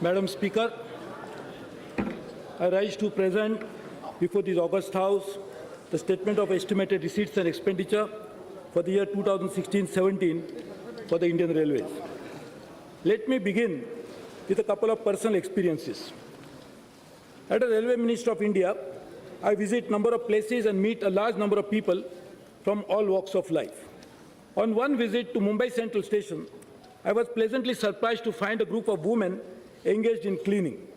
Madam Speaker, I rise to present before this August House the statement of estimated receipts and expenditure for the year 2016-17 for the Indian Railways. Let me begin with a couple of personal experiences. As a Railway Minister of India, I visit a number of places and meet a large number of people from all walks of life. On one visit to Mumbai Central Station, I was pleasantly surprised to find a group of women engaged in cleaning.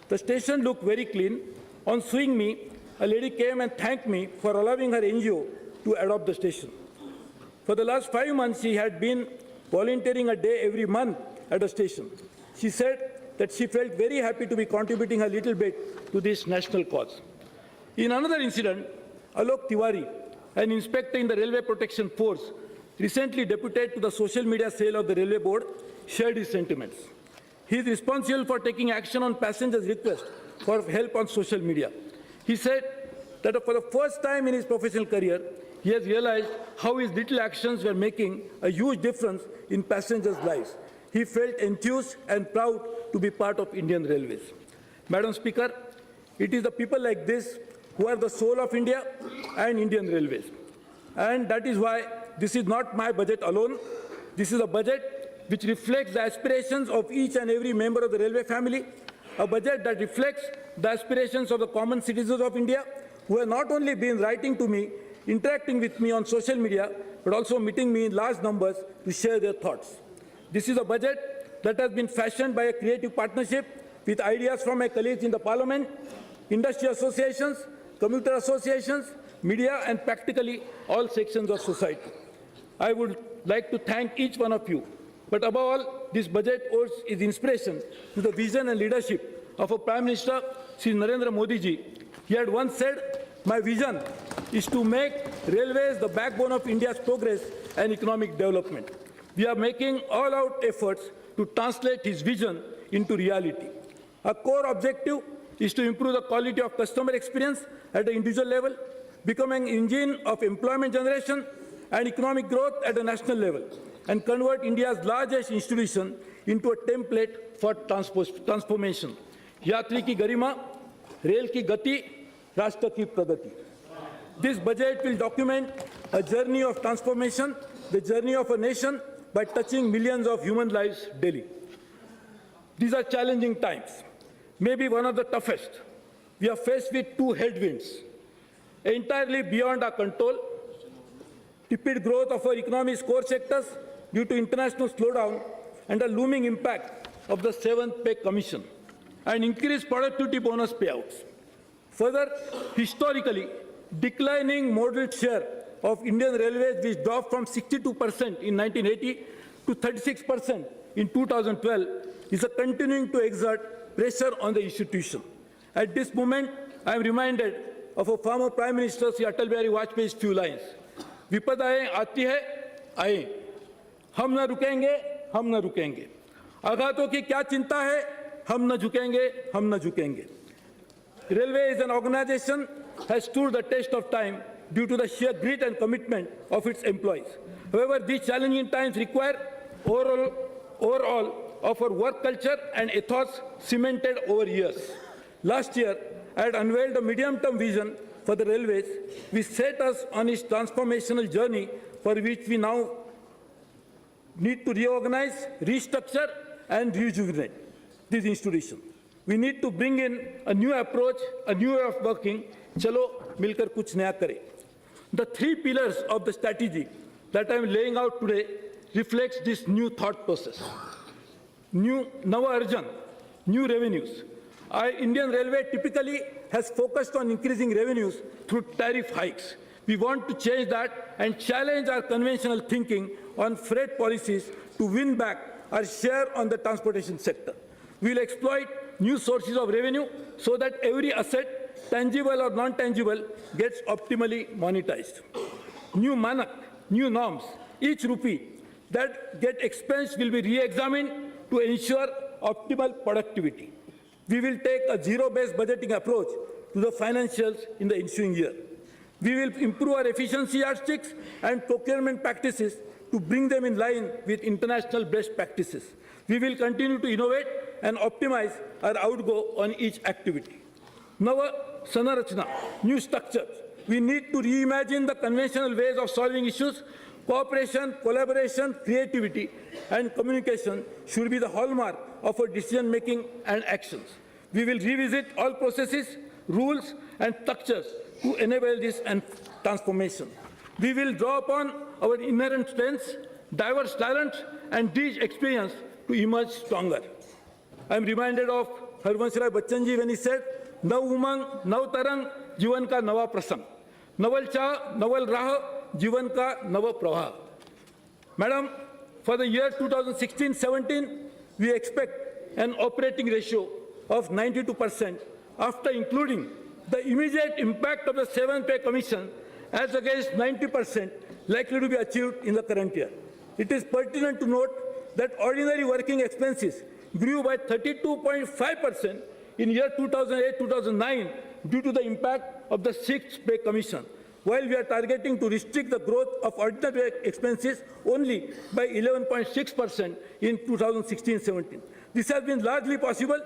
The station looked very clean. On seeing me, a lady came and thanked me for allowing her NGO to adopt the station. For the last 5 months, she had been volunteering a day every month at the station. She said that she felt very happy to be contributing a little bit to this national cause. In another incident, Alok Tiwari, an inspector in the Railway Protection Force, recently deputed to the social media cell of the Railway Board, shared his sentiments. He is responsible for taking action on passengers' requests for help on social media. He said that for the first time in his professional career, he has realized how his little actions were making a huge difference in passengers' lives. He felt enthused and proud to be part of Indian Railways. Madam Speaker, it is the people like this who are the soul of India and Indian Railways. And that is why this is not my budget alone. This is a budget which reflects the aspirations of each and every member of the railway family, a budget that reflects the aspirations of the common citizens of India who have not only been writing to me, interacting with me on social media, but also meeting me in large numbers to share their thoughts. This is a budget that has been fashioned by a creative partnership with ideas from my colleagues in the Parliament, industry associations, commuter associations, media, and practically all sections of society. I would like to thank each one of you. But above all, this budget owes its inspiration to the vision and leadership of our Prime Minister, Shri Narendra Modi ji. He had once said, "My vision is to make railways the backbone of India's progress and economic development." We are making all-out efforts to translate his vision into reality. Our core objective is to improve the quality of customer experience at the individual level, becoming an engine of employment generation and economic growth at the national level, and convert India's largest institution into a template for transformation. Yatri ki garima, rail ki gati, rashtra ki pragati. This budget will document a journey of transformation, the journey of a nation, by touching millions of human lives daily. These are challenging times, maybe one of the toughest. We are faced with two headwinds, entirely beyond our control: tepid growth of our economy's core sectors due to international slowdown and the looming impact of the 7th Pay Commission, and increased productivity bonus payouts. Further, historically, declining modal share of Indian Railways, which dropped from 62% in 1980 to 36% in 2012, is continuing to exert pressure on the institution. At this moment, I am reminded of a former Prime Minister, Sri Atal Bihari Vajpayee's few lines. विपदाएं आती है, आए, हम न रुकेंगे, हम न रुकेंगे. आघातों की क्या चिंता है, हम न झुकेंगे, हम न झुकेंगे. Railway is an organization has stood the test of time due to the sheer grit and commitment of its employees. However, these challenging times require overall of our work culture and ethos cemented over years. Last year, I had unveiled a medium-term vision for the railways, which set us on its transformational journey, for which we now need to reorganize, restructure, and rejuvenate this institution. We need to bring in a new approach, a new way of working. Chalo, milkar kuch naya kare. The three pillars of the strategy that I am laying out today reflects this new thought process. New Nava Arjan, new revenues. Indian Railway typically has focused on increasing revenues through tariff hikes. We want to change that and challenge our conventional thinking on freight policies to win back our share on the transportation sector. We will exploit new sources of revenue so that every asset, tangible or non-tangible, gets optimally monetized. New manak, new norms, each rupee that get expensed will be re-examined to ensure optimal productivity. We will take a zero-based budgeting approach to the financials in the ensuing year. We will improve our efficiency yardsticks and procurement practices to bring them in line with international best practices. We will continue to innovate and optimize our outgo on each activity. Nava Sanarachana, new structures. We need to reimagine the conventional ways of solving issues. Cooperation, collaboration, creativity, and communication should be the hallmark of our decision-making and actions. We will revisit all processes, rules, and structures to enable this transformation. We will draw upon our inherent strengths, diverse talents, and rich experience to emerge stronger. I am reminded of Harvansh Bachchanji when he said, "Nav umang, nav tarang, जीवन का नवा प्रसंग, नवल चाह, नवल राह, जीवन का नव प्रवाह." Madam, for the year 2016-17, we expect an operating ratio of 92% after including the immediate impact of the 7th Pay Commission as against 90% likely to be achieved in the current year. It is pertinent to note that ordinary working expenses grew by 32.5% in year 2008-2009 due to the impact of the 6th Pay Commission, while we are targeting to restrict the growth of ordinary expenses only by 11.6% in 2016-17. This has been largely possible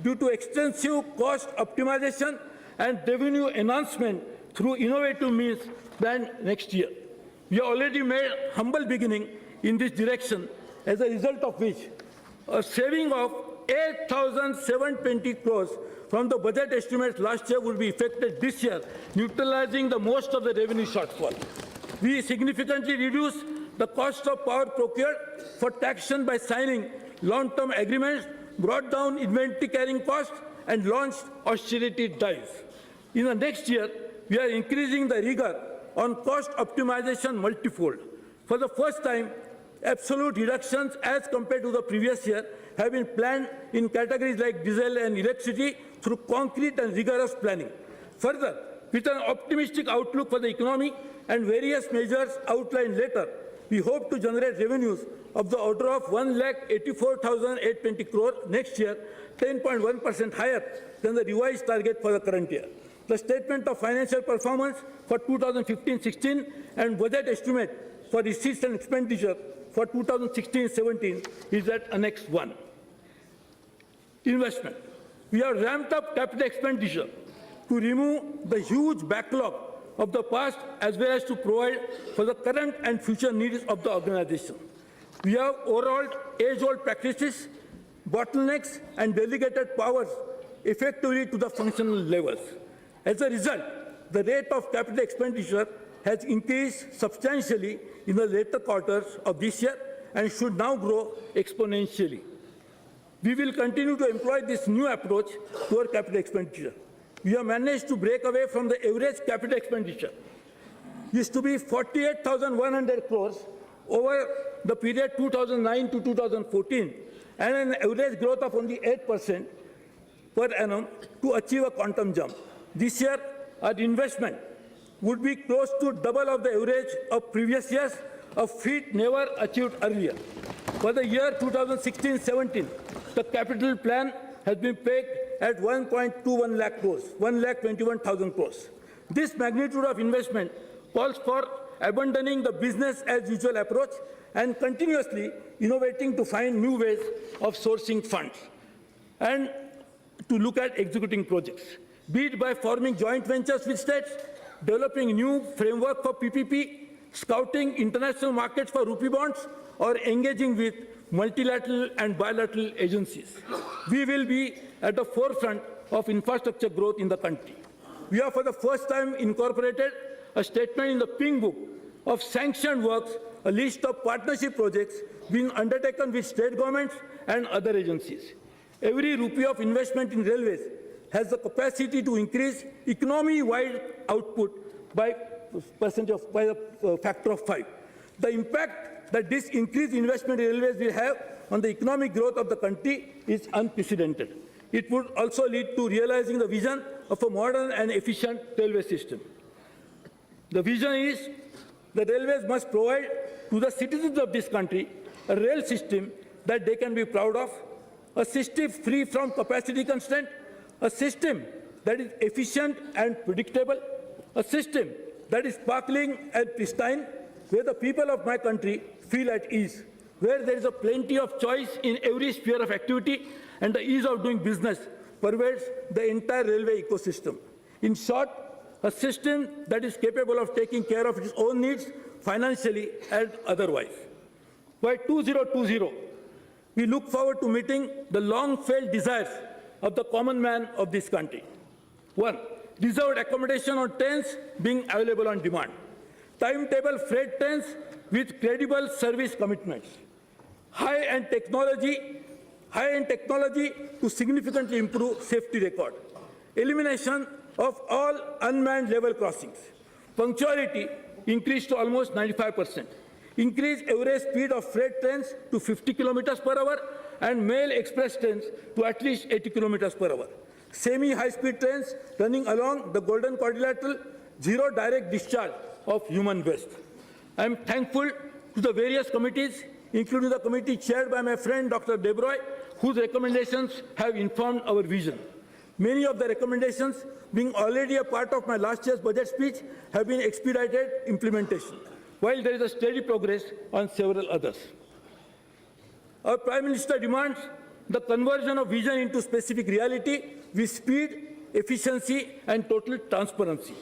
due to extensive cost optimization and revenue enhancement through innovative means planned next year. We have already made humble beginning in this direction, as a result of which a saving of 8,720 crores from the budget estimates last year will be effected this year, neutralizing the most of the revenue shortfall. We significantly reduced the cost of power procured for taxation by signing long-term agreements, brought down inventory carrying costs, and launched austerity drives. In the next year, we are increasing the rigor on cost optimization multifold. For the first time, absolute reductions as compared to the previous year have been planned in categories like diesel and electricity through concrete and rigorous planning. Further, with an optimistic outlook for the economy and various measures outlined later, we hope to generate revenues of the order of 1,84,820 crore next year, 10.1% higher than the revised target for the current year. The statement of financial performance for 2015-16 and budget estimate for receipts and expenditure for 2016-17 is at Annex 1. Investment. We have ramped up capital expenditure to remove the huge backlog of the past as well as to provide for the current and future needs of the organization. We have overhauled age-old practices, bottlenecks, and delegated powers effectively to the functional levels. As a result, the rate of capital expenditure has increased substantially in the later quarters of this year and should now grow exponentially. We will continue to employ this new approach to our capital expenditure. We have managed to break away from the average capital expenditure. It used to be 48,100 crores over the period 2009 to 2014, and an average growth of only 8% per annum to achieve a quantum jump. This year, our investment would be close to double of the average of previous years, a feat never achieved earlier. For the year 2016-17, the capital plan has been pegged at 1.21 lakh crores, 1,21,000 crores. This magnitude of investment calls for abandoning the business as usual approach and continuously innovating to find new ways of sourcing funds and to look at executing projects, be it by forming joint ventures with states, developing new framework for PPP, scouting international markets for rupee bonds, or engaging with multilateral and bilateral agencies. We will be at the forefront of infrastructure growth in the country. We have for the first time incorporated a statement in the Pink Book of sanctioned works, a list of partnership projects being undertaken with state governments and other agencies. Every rupee of investment in railways has the capacity to increase economy-wide output by a factor of 5. The impact that this increased investment in railways will have on the economic growth of the country is unprecedented. It would also lead to realizing the vision of a modern and efficient railway system. The vision is the railways must provide to the citizens of this country a rail system that they can be proud of, a system free from capacity constraint, a system that is efficient and predictable, a system that is sparkling and pristine, where the people of my country feel at ease, where there is a plenty of choice in every sphere of activity and the ease of doing business pervades the entire railway ecosystem. In short, a system that is capable of taking care of its own needs financially and otherwise. By 2020, we look forward to meeting the long-felt desires of the common man of this country. 1. Reserved accommodation on trains being available on demand. Timetable freight trains with credible service commitments. High-end technology to significantly improve safety record. Elimination of all unmanned level crossings. Punctuality increased to almost 95%. Increase average speed of freight trains to 50 kilometers per hour and mail express trains to at least 80 kilometers per hour. Semi-high-speed trains running along the Golden Quadrilateral, zero direct discharge of human waste. I am thankful to the various committees, including the committee chaired by my friend Dr. Debroy, whose recommendations have informed our vision. Many of the recommendations, being already a part of my last year's budget speech, have been expedited implementation, while there is a steady progress on several others. Our Prime Minister demands the conversion of vision into specific reality with speed, efficiency, and total transparency.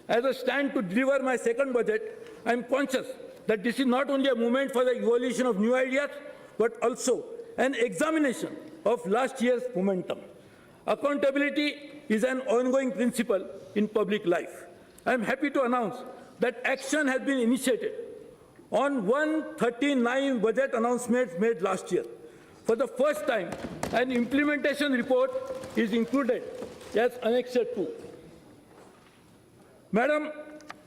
As I stand to deliver my second budget, I am conscious that this is not only a moment for the evolution of new ideas, but also an examination of last year's momentum. Accountability is an ongoing principle in public life. I am happy to announce that action has been initiated on 139 budget announcements made last year. For the first time, an implementation report is included as Annex 2. Madam,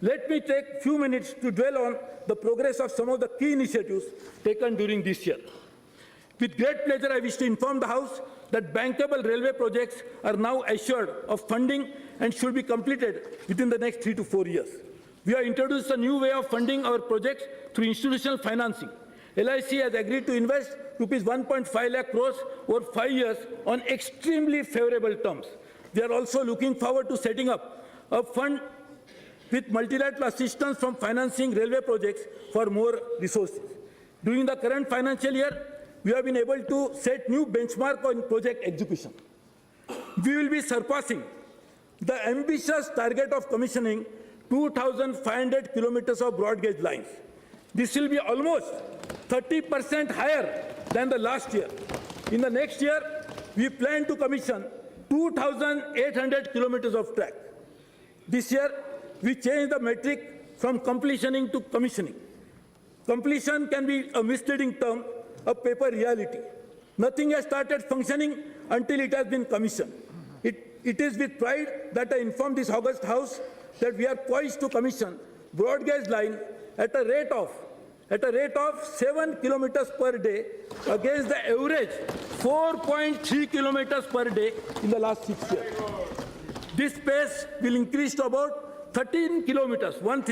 let me take a few minutes to dwell on the progress of some of the key initiatives taken during this year. With great pleasure, I wish to inform the House that bankable railway projects are now assured of funding and should be completed within the next 3 to 4 years. We have introduced a new way of funding our projects through institutional financing. LIC has agreed to invest rupees 1.5 lakh crores over 5 years on extremely favorable terms. We are also looking forward to setting up a fund with multilateral assistance from financing railway projects for more resources. During the current financial year, we have been able to set new benchmark on project execution. We will be surpassing the ambitious target of commissioning 2,500 kilometers of broad gauge lines. This will be almost 30% higher than the last year. In the next year, we plan to commission 2,800 kilometers of track. This year, we changed the metric from completioning to commissioning. Completion can be a misleading term, a paper reality. Nothing has started functioning until it has been commissioned. It is with pride that I inform this august House that we are poised to commission broad gauge line at a rate of 7 kilometers per day against the average 4.3 kilometers per day in the last 6 years. This pace will increase to about 13 kilometers per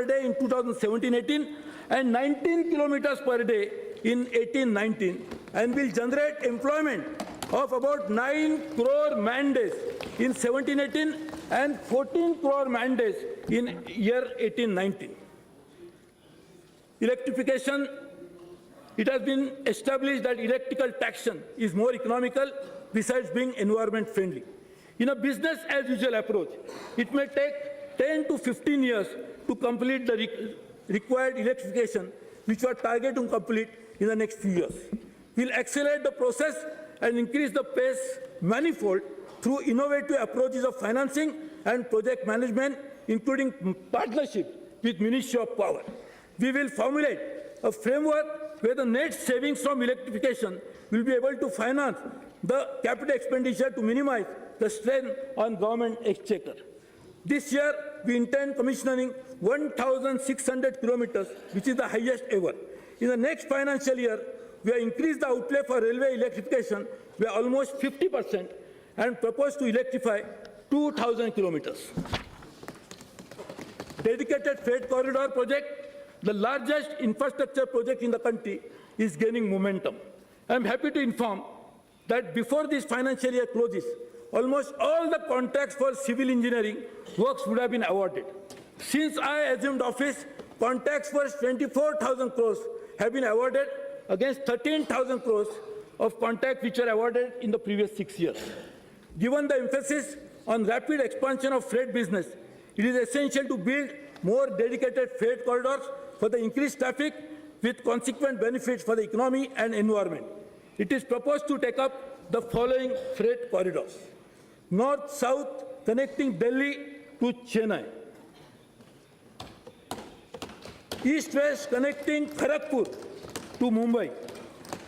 day in 2017-18 and 19 kilometers per day in 18-19 and will generate employment of about 9 crore man days in 17-18 and 14 crore man days in year 18-19. Electrification, it has been established that electrical traction is more economical besides being environment friendly. In a business as usual approach, it may take 10 to 15 years to complete the required electrification, which we are targeting to complete in the next few years. We'll accelerate the process and increase the pace manifold through innovative approaches of financing and project management, including partnership with Ministry of Power. We will formulate a framework where the net savings from electrification will be able to finance the capital expenditure to minimize the strain on government exchequer. This year, we intend commissioning 1,600 kilometers, which is the highest ever. In the next financial year, we have increased the outlay for railway electrification by almost 50% and propose to electrify 2,000 kilometers. Dedicated freight corridor project, the largest infrastructure project in the country, is gaining momentum. I am happy to inform that before this financial year closes, almost all the contracts for civil engineering works would have been awarded. Since I assumed office, contracts worth 24,000 crores have been awarded against 13,000 crores of contracts which were awarded in the previous 6 years. Given the emphasis on rapid expansion of freight business, it is essential to build more dedicated freight corridors for the increased traffic with consequent benefits for the economy and environment. It is proposed to take up the following freight corridors. North-south connecting Delhi to Chennai. East-west connecting Kharagpur to Mumbai.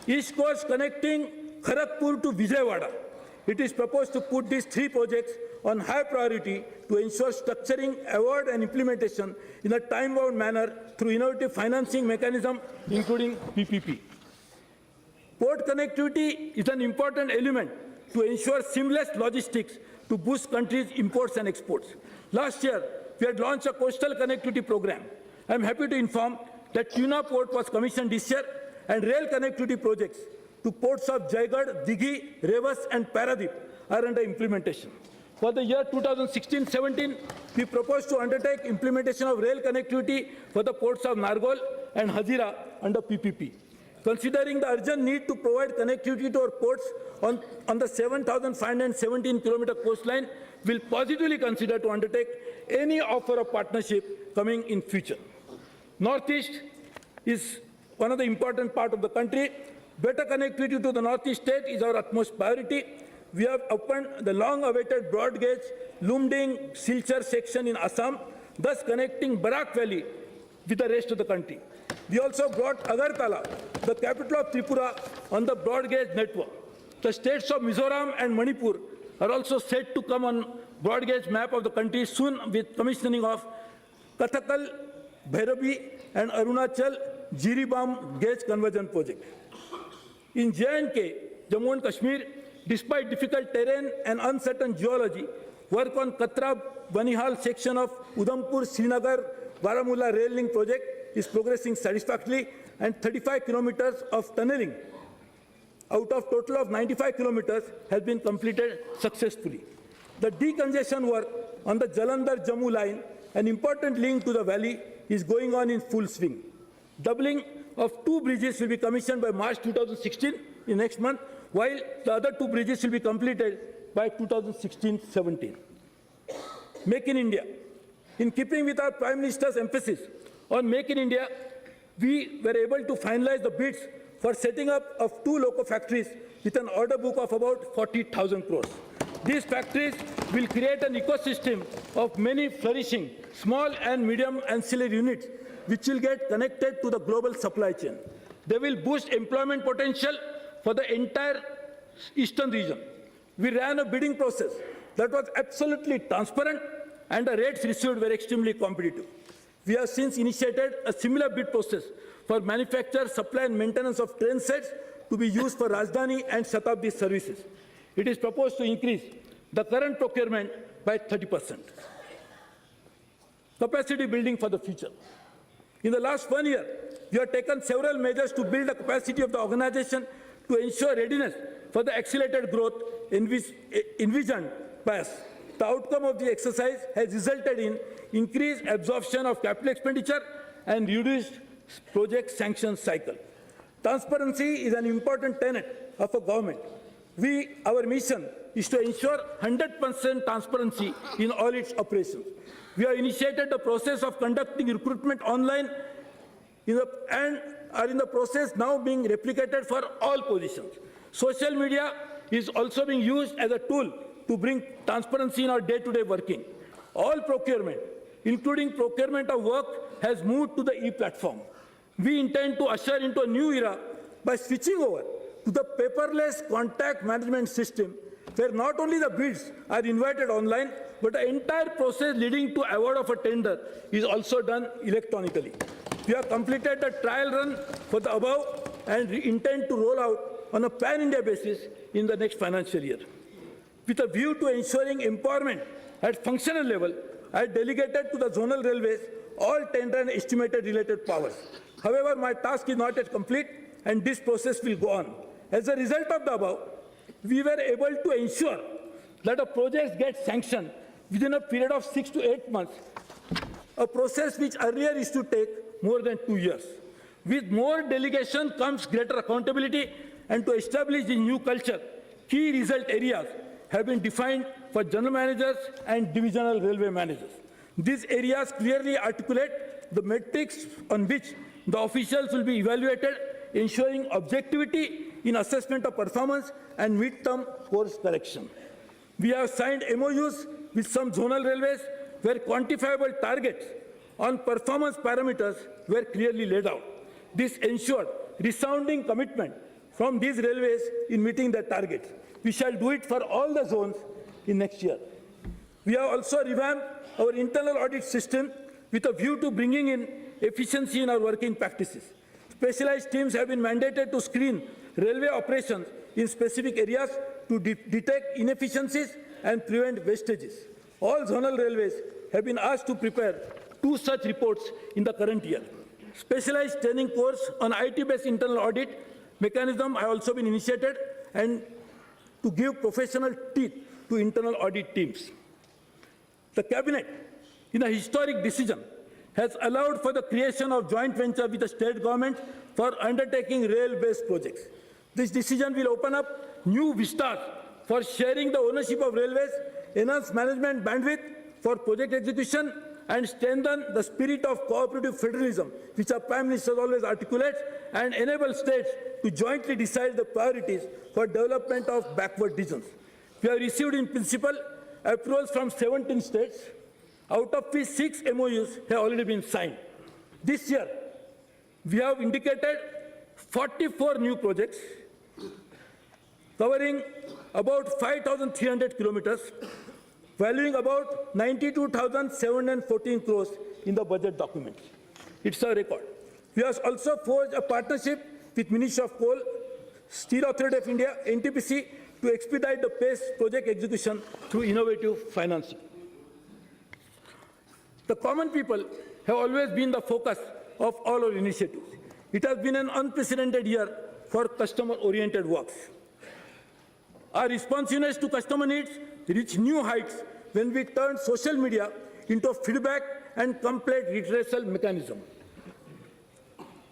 East coast connecting Kharagpur to Vijayawada. It is proposed to put these 3 projects on high priority to ensure structuring, award and implementation in a time-bound manner through innovative financing mechanism, including PPP. Port connectivity is an important element to ensure seamless logistics to boost countries' imports and exports. Last year, we had launched a coastal connectivity program. I am happy to inform that Tuna Port was commissioned this year, and rail connectivity projects to ports of Jaigarh, Dighi, Revas and Paradip are under implementation. For the year 2016-17, we propose to undertake implementation of rail connectivity for the ports of Nargol and Hazira under PPP. Considering the urgent need to provide connectivity to our ports on the 7,517-kilometer coastline, will positively consider to undertake any offer of partnership coming in future. Northeast is one of the important part of the country. Better connectivity to the Northeast state is our utmost priority. We have opened the long-awaited broad gauge Lumding Silchar section in Assam, thus connecting Barak Valley with the rest of the country. We also brought Agartala, the capital of Tripura, on the broad gauge network. The states of Mizoram and Manipur are also set to come on broad gauge map of the country soon with commissioning of Kathakal, Bhairabi and Arunachal Jiribam gauge conversion project. In J&K, Jammu and Kashmir, despite difficult terrain and uncertain geology, work on Katra-Banihal section of Udhampur-Srinagar-Baramulla rail link project is progressing satisfactorily, and 35 kilometers of tunneling out of total of 95 kilometers has been completed successfully. The decongestion work on the Jalandhar-Jammu line, an important link to the valley, is going on in full swing. Doubling of 2 bridges will be commissioned by March 2016, in next month, while the other 2 bridges will be completed by 2016-17. Make in India. In keeping with our Prime Minister's emphasis on Make in India, we were able to finalize the bids for setting up of 2 loco factories with an order book of about 40,000 crores. These factories will create an ecosystem of many flourishing small and medium ancillary units which will get connected to the global supply chain. They will boost employment potential for the entire eastern region. We ran a bidding process that was absolutely transparent, and the rates received were extremely competitive. We have since initiated a similar bid process for manufacture, supply and maintenance of train sets to be used for Rajdhani and Shatabdi services. It is proposed to increase the current procurement by 30%. Capacity building for the future. In the last 1 year, we have taken several measures to build the capacity of the organization to ensure readiness for the accelerated growth envisioned by us. The outcome of the exercise has resulted in increased absorption of capital expenditure and reduced project sanction cycle. Transparency is an important tenet of a government. Our mission is to ensure 100% transparency in all its operations. We have initiated the process of conducting recruitment online and are in the process now being replicated for all positions. Social media is also being used as a tool to bring transparency in our day-to-day working. All procurement, including procurement of work, has moved to the e-platform. We intend to usher into a new era by switching over to the paperless contract management system, where not only the bids are invited online, but the entire process leading to award of a tender is also done electronically. We have completed the trial run for the above and intend to roll out on a pan-India basis in the next financial year. With a view to ensuring empowerment at functional level, I delegated to the zonal railways all tender and estimated related powers. However, my task is not yet complete, and this process will go on. As a result of the above, we were able to ensure that a project gets sanctioned within a period of 6 to 8 months, a process which earlier used to take more than 2 years. With more delegation comes greater accountability, and to establish the new culture, key result areas have been defined for general managers and divisional railway managers. These areas clearly articulate the metrics on which the officials will be evaluated, ensuring objectivity in assessment of performance and mid-term course correction. We have signed MOUs with some zonal railways where quantifiable targets on performance parameters were clearly laid out. This ensured resounding commitment from these railways in meeting their targets. We shall do it for all the zones in next year. We have also revamped our internal audit system with a view to bringing in efficiency in our working practices. Specialized teams have been mandated to screen railway operations in specific areas to detect inefficiencies and prevent wastages. All zonal railways have been asked to prepare 2 such reports in the current year. Specialized training course on IT-based internal audit mechanism have also been initiated and to give professional teeth to internal audit teams. The Cabinet, in a historic decision, has allowed for the creation of joint venture with the state government for undertaking rail-based projects. This decision will open up new vistas for sharing the ownership of railways, enhance management bandwidth for project execution, and strengthen the spirit of cooperative federalism, which our Prime Minister always articulates, and enable states to jointly decide the priorities for development of backward regions. We have received in principle approvals from 17 states, out of which 6 MOUs have already been signed. This year, we have indicated 44 new projects covering about 5,300 kilometers, valuing about 92,714 crores in the budget document. It's a record. We have also forged a partnership with Ministry of Coal, Steel Authority of India, NTPC, to expedite the pace project execution through innovative financing. The common people have always been the focus of all our initiatives. It has been an unprecedented year for customer-oriented works. Our responsiveness to customer needs reached new heights when we turned social media into a feedback and complaint redressal mechanism.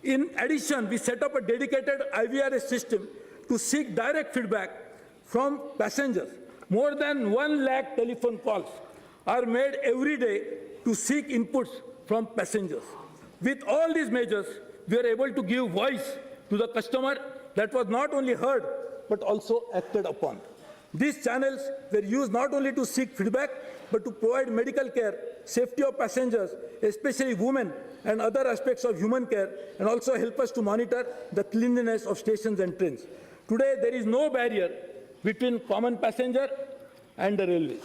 In addition, we set up a dedicated IVRS system to seek direct feedback from passengers. More than 1 lakh telephone calls are made every day to seek inputs from passengers. With all these measures, we are able to give voice to the customer that was not only heard, but also acted upon. These channels were used not only to seek feedback, but to provide medical care, safety of passengers, especially women, and other aspects of human care, and also help us to monitor the cleanliness of stations and trains. Today, there is no barrier between common passenger and the railways.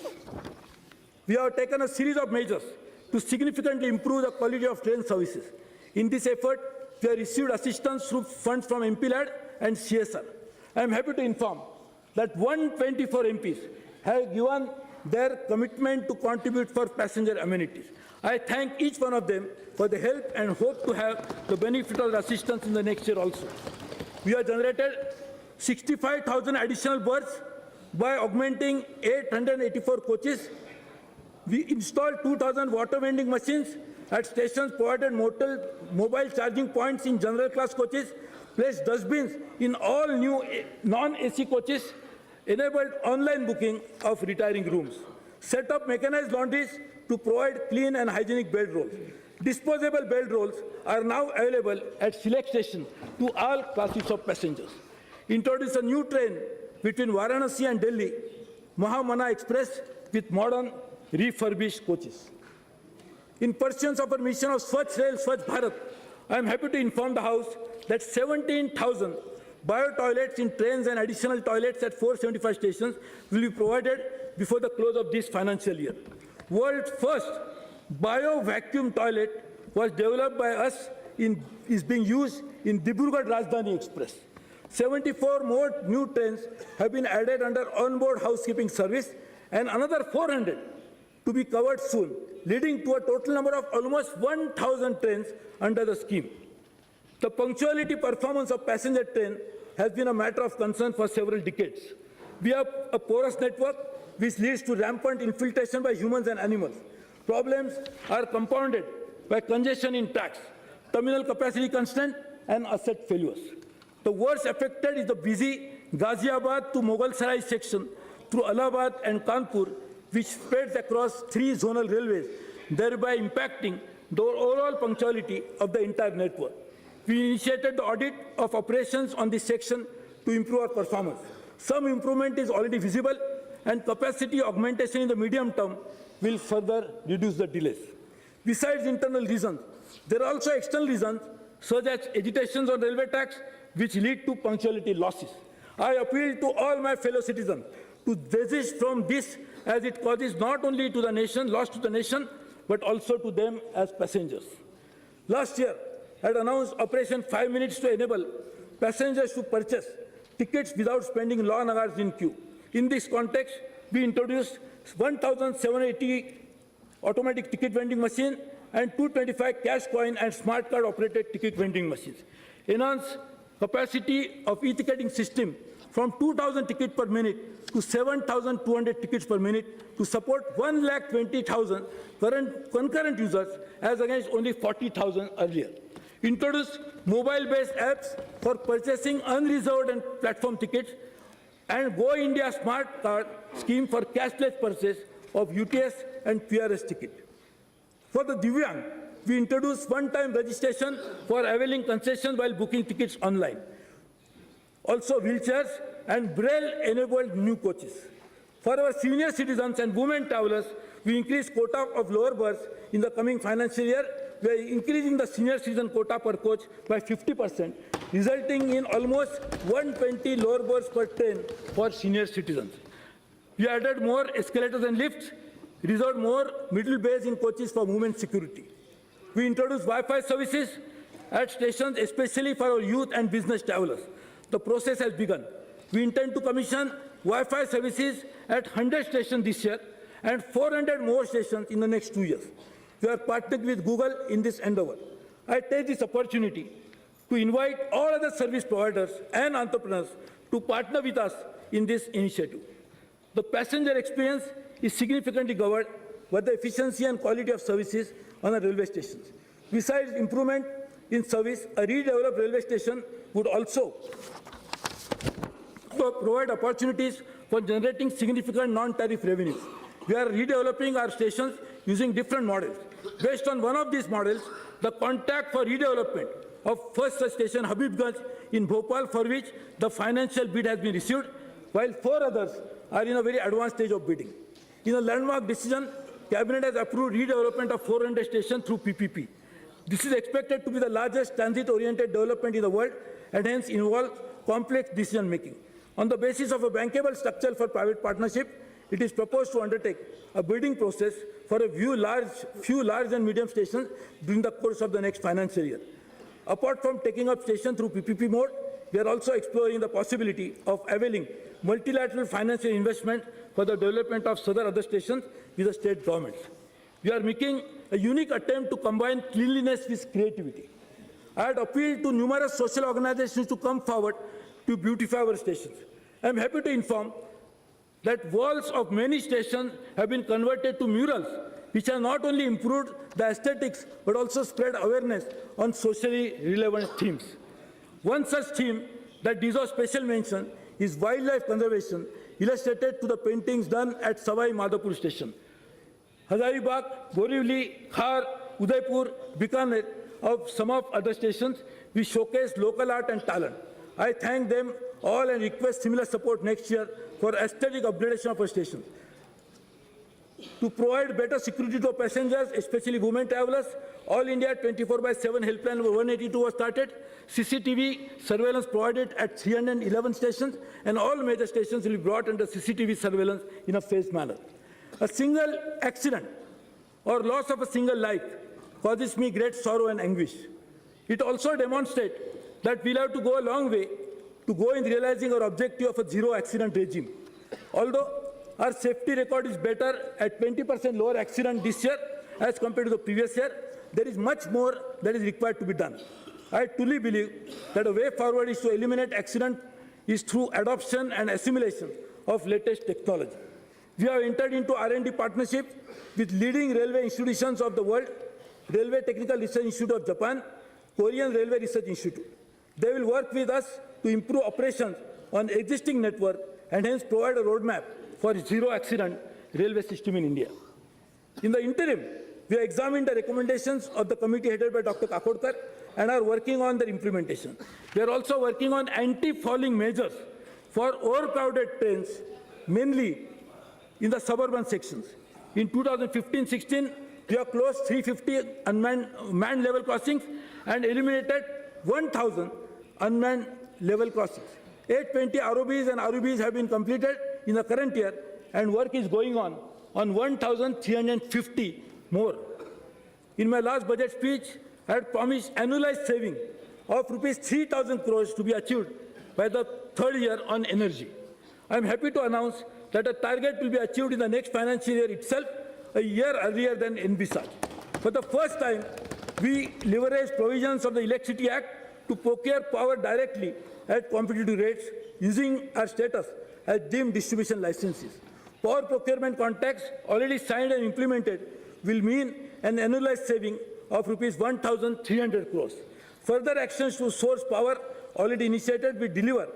We have taken a series of measures to significantly improve the quality of train services. In this effort, we have received assistance through funds from MPLAD and CSR. I am happy to inform that 124 MPs have given their commitment to contribute for passenger amenities. I thank each one of them for the help and hope to have the benefit of the assistance in the next year also. We have generated 65,000 additional berths by augmenting 884 coaches. We installed 2,000 water vending machines at stations, provided mobile charging points in general class coaches, placed dustbins in all new non-AC coaches, enabled online booking of retiring rooms, set up mechanized laundries to provide clean and hygienic bed rolls. Disposable bed rolls are now available at select stations to all classes of passengers. Introduced a new train between Varanasi and Delhi, Mahamana Express, with modern refurbished coaches. In pursuance of our mission of Swachh Rail, Swachh Bharat, I am happy to inform the House that 17,000 bio-toilets in trains and additional toilets at 475 stations will be provided before the close of this financial year. World's first bio-vacuum toilet was developed by us is being used in Dibrugarh Rajdhani Express. 74 more new trains have been added under onboard housekeeping service, and another 400 to be covered soon, leading to a total number of almost 1,000 trains under the scheme. The punctuality performance of passenger train has been a matter of concern for several decades. We have a porous network which leads to rampant infiltration by humans and animals. Problems are compounded by congestion in tracks, terminal capacity constraint, and asset failures. The worst affected is the busy Ghaziabad to Mughal Sarai section through Allahabad and Kanpur, which spreads across 3 zonal railways, thereby impacting the overall punctuality of the entire network. We initiated the audit of operations on this section to improve our performance. Some improvement is already visible, and capacity augmentation in the medium term will further reduce the delays. Besides internal reasons, there are also external reasons, such as agitations on railway tracks, which lead to punctuality losses. I appeal to all my fellow citizens to desist from this, as it causes not only to the nation, loss to the nation, but also to them as passengers. Last year, I had announced Operation 5 Minutes to enable passengers to purchase tickets without spending long hours in queue. In this context, we introduced 1,780 automatic ticket vending machines and 225 cash coin and smart card operated ticket vending machines. Enhance capacity of e-ticketing system from 2,000 tickets per minute to 7,200 tickets per minute to support 1,20,000 concurrent users as against only 40,000 earlier. Introduce mobile-based apps for purchasing unreserved and platform tickets, and Go India Smart Card scheme for cashless purchase of UTS and PRS ticket. For the Divyang, we introduced one-time registration for availing concessions while booking tickets online. Also wheelchairs and Braille-enabled new coaches. For our senior citizens and women travelers, we increased quota of lower berths in the coming financial year. We are increasing the senior citizen quota per coach by 50%, resulting in almost 120 lower berths per train for senior citizens. We added more escalators and lifts, reserved more middle bays in coaches for women's security. We introduced Wi-Fi services at stations, especially for our youth and business travelers. The process has begun. We intend to commission Wi-Fi services at 100 stations this year and 400 more stations in the next 2 years. We are partnered with Google in this endeavor. I take this opportunity to invite all other service providers and entrepreneurs to partner with us in this initiative. The passenger experience is significantly governed by the efficiency and quality of services on the railway stations. Besides improvement in service, a redeveloped railway station would also provide opportunities for generating significant non-tariff revenues. We are redeveloping our stations using different models. Based on one of these models, the contract for redevelopment of first such station, Habibganj in Bhopal, for which the financial bid has been received, while 4 others are in a very advanced stage of bidding. In a landmark decision, Cabinet has approved redevelopment of 400 stations through PPP. This is expected to be the largest transit-oriented development in the world and hence involve complex decision-making. On the basis of a bankable structure for private partnership, it is proposed to undertake a bidding process for a few large and medium stations during the course of the next financial year. Apart from taking up stations through PPP mode, we are also exploring the possibility of availing multilateral financial investment for the development of several other stations with the state governments. We are making a unique attempt to combine cleanliness with creativity. I had appealed to numerous social organizations to come forward to beautify our stations. I am happy to inform that walls of many stations have been converted to murals, which have not only improved the aesthetics, but also spread awareness on socially relevant themes. One such theme that deserves special mention is wildlife conservation, illustrated to the paintings done at Savai Madhopur station. Hazaribagh, Borivali, Khar, Udaipur, Bikaner, of some of other stations, we showcase local art and talent. I thank them all and request similar support next year for aesthetic upgradation of our stations. To provide better security to passengers, especially women travelers, All India 24/7 helpline number 182 was started. CCTV surveillance provided at 311 stations, and all major stations will be brought under CCTV surveillance in a phased manner. A single accident or loss of a single life causes me great sorrow and anguish. It also demonstrates that we'll have to go a long way to go in realizing our objective of a zero accident regime. Although our safety record is better at 20% lower accident this year as compared to the previous year, there is much more that is required to be done. I truly believe that a way forward is to eliminate accident is through adoption and assimilation of latest technology. We have entered into R&D partnership with leading railway institutions of the world, Railway Technical Research Institute of Japan, Korean Railway Research Institute. They will work with us to improve operations on existing network and hence provide a roadmap for zero accident railway system in India. In the interim, we have examined the recommendations of the committee headed by Dr. Kakodkar and are working on their implementation. We are also working on anti-fouling measures for overcrowded trains, mainly in the suburban sections. In 2015-16, we have closed 350 manned level crossings and eliminated 1,000 unmanned level crossings. 820 ROBs and RUBs have been completed in the current year, and work is going on 1,350 more. In my last budget speech, I had promised annualized saving of rupees 3,000 crores to be achieved by the third year on energy. I am happy to announce that a target will be achieved in the next financial year itself, a year earlier than envisaged. For the first time, we leveraged provisions of the Electricity Act to procure power directly at competitive rates using our status as deemed distribution licenses. Power procurement contracts already signed and implemented will mean an annualized saving of rupees 1,300 crores. Further actions to source power already initiated will deliver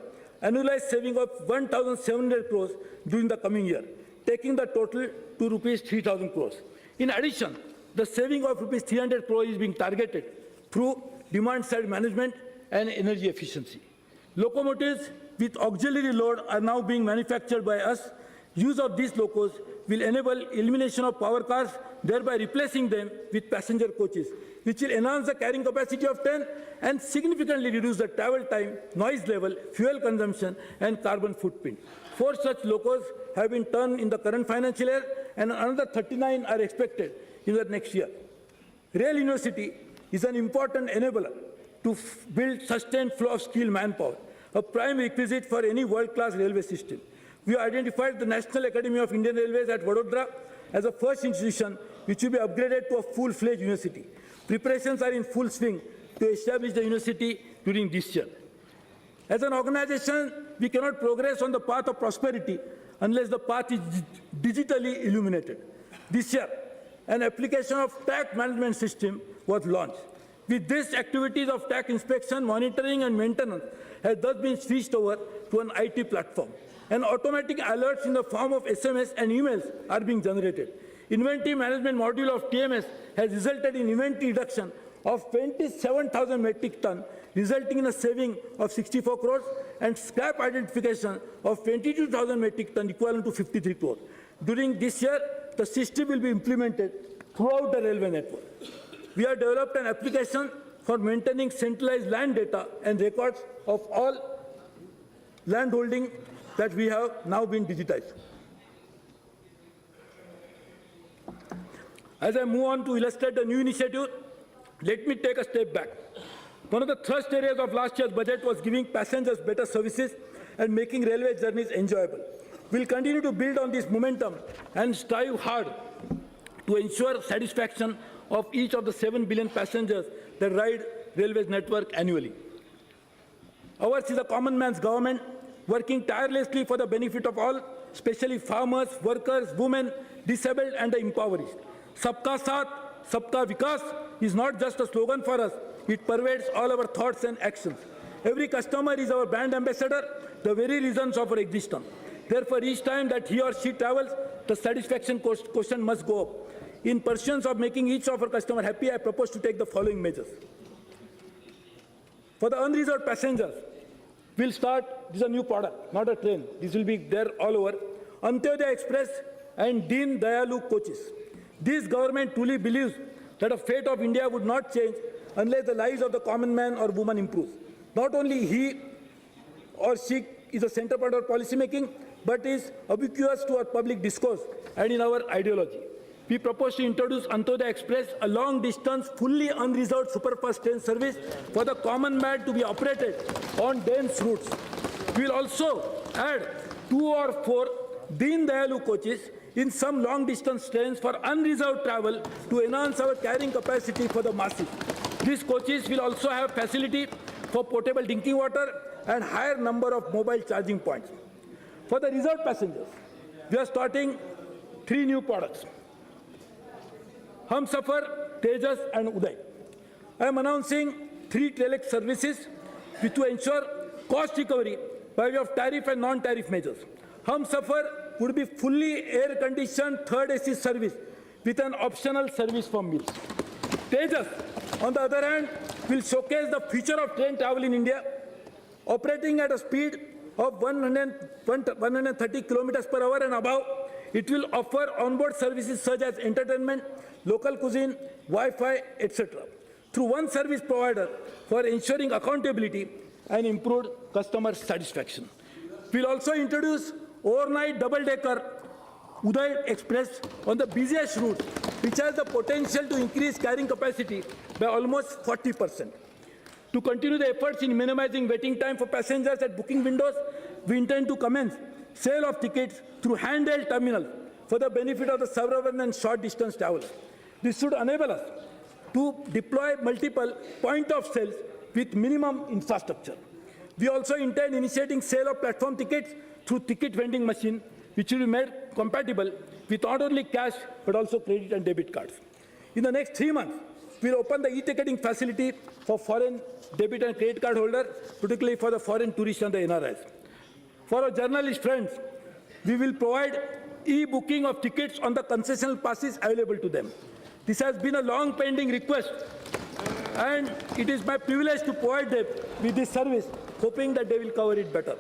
annualized saving of 1,700 crores during the coming year, taking the total to rupees 3,000 crores. In addition, the saving of rupees 300 crores is being targeted through demand-side management and energy efficiency. Locomotives with auxiliary load are now being manufactured by us. Use of these locos will enable elimination of power cars, thereby replacing them with passenger coaches, which will enhance the carrying capacity of train and significantly reduce the travel time, noise level, fuel consumption, and carbon footprint. 4 such locos have been turned in the current financial year, and another 39 are expected in the next year. Rail University is an important enabler to build sustained flow of skilled manpower, a prime requisite for any world-class railway system. We identified the National Academy of Indian Railways at Vadodara as a first institution which will be upgraded to a full-fledged university. Preparations are in full swing to establish the university during this year. As an organization, we cannot progress on the path of prosperity unless the path is digitally illuminated. This year, an application of tax management system was launched. With this, activities of tax inspection, monitoring, and maintenance has thus been switched over to an IT platform. And automatic alerts in the form of SMS and emails are being generated. Inventory management module of TMS has resulted in inventory reduction of 27,000 metric ton, resulting in a saving of 64 crores, and scrap identification of 22,000 metric ton, equivalent to 53 crores. During this year, the system will be implemented throughout the railway network. We have developed an application for maintaining centralized land data and records of all land holding that we have now been digitized. As I move on to illustrate the new initiative, let me take a step back. One of the thrust areas of last year's budget was giving passengers better services and making railway journeys enjoyable. We will continue to build on this momentum and strive hard to ensure satisfaction of each of the 7 billion passengers that ride railways network annually. Ours is a common man's government, working tirelessly for the benefit of all, especially farmers, workers, women, disabled, and the impoverished. Sabka Saath, Sabka Vikas is not just a slogan for us, it pervades all our thoughts and actions. Every customer is our brand ambassador, the very reasons of our existence. Therefore, each time that he or she travels, the satisfaction quotient must go up. In pursuance of making each of our customers happy, I propose to take the following measures. For the unreserved passengers, we'll start, this is a new product, not a train. This will be there all over. Antyodaya Express and Deen Dayalu coaches. This government truly believes that the fate of India would not change unless the lives of the common man or woman improve. Not only he or she is a center point of policy making, but is ubiquitous to our public discourse and in our ideology. We propose to introduce Antyodaya Express, a long-distance, fully unreserved superfast train service for the common man to be operated on dense routes. We will also add 2 or 4 Deen Dayalu coaches in some long-distance trains for unreserved travel to enhance our carrying capacity for the masses. These coaches will also have facility for potable drinking water and higher number of mobile charging points. For the reserved passengers, we are starting 3 new products: Humsafar, Tejas, and Uday. I am announcing 3 telex services which to ensure cost recovery by way of tariff and non-tariff measures. Humsafar would be fully air-conditioned third AC service with an optional service for meals. Tejas, on the other hand, will showcase the future of train travel in India, operating at a speed of 130 kilometers per hour and above. It will offer onboard services such as entertainment, local cuisine, Wi-Fi, etc. through one service provider for ensuring accountability and improved customer satisfaction. We'll also introduce overnight double-decker Uday Express on the busiest route, which has the potential to increase carrying capacity by almost 40%. To continue the efforts in minimizing waiting time for passengers at booking windows, we intend to commence sale of tickets through handheld terminals for the benefit of the suburban and short-distance travelers. This should enable us to deploy multiple point of sales with minimum infrastructure. We also intend initiating sale of platform tickets through ticket vending machine, which will be made compatible with not only cash but also credit and debit cards. In the next 3 months, we'll open the e-ticketing facility for foreign debit and credit card holders, particularly for the foreign tourists and the NRIs. For our journalist friends, we will provide e-booking of tickets on the concessional passes available to them. This has been a long pending request, and it is my privilege to provide them with this service, hoping that they will cover it better.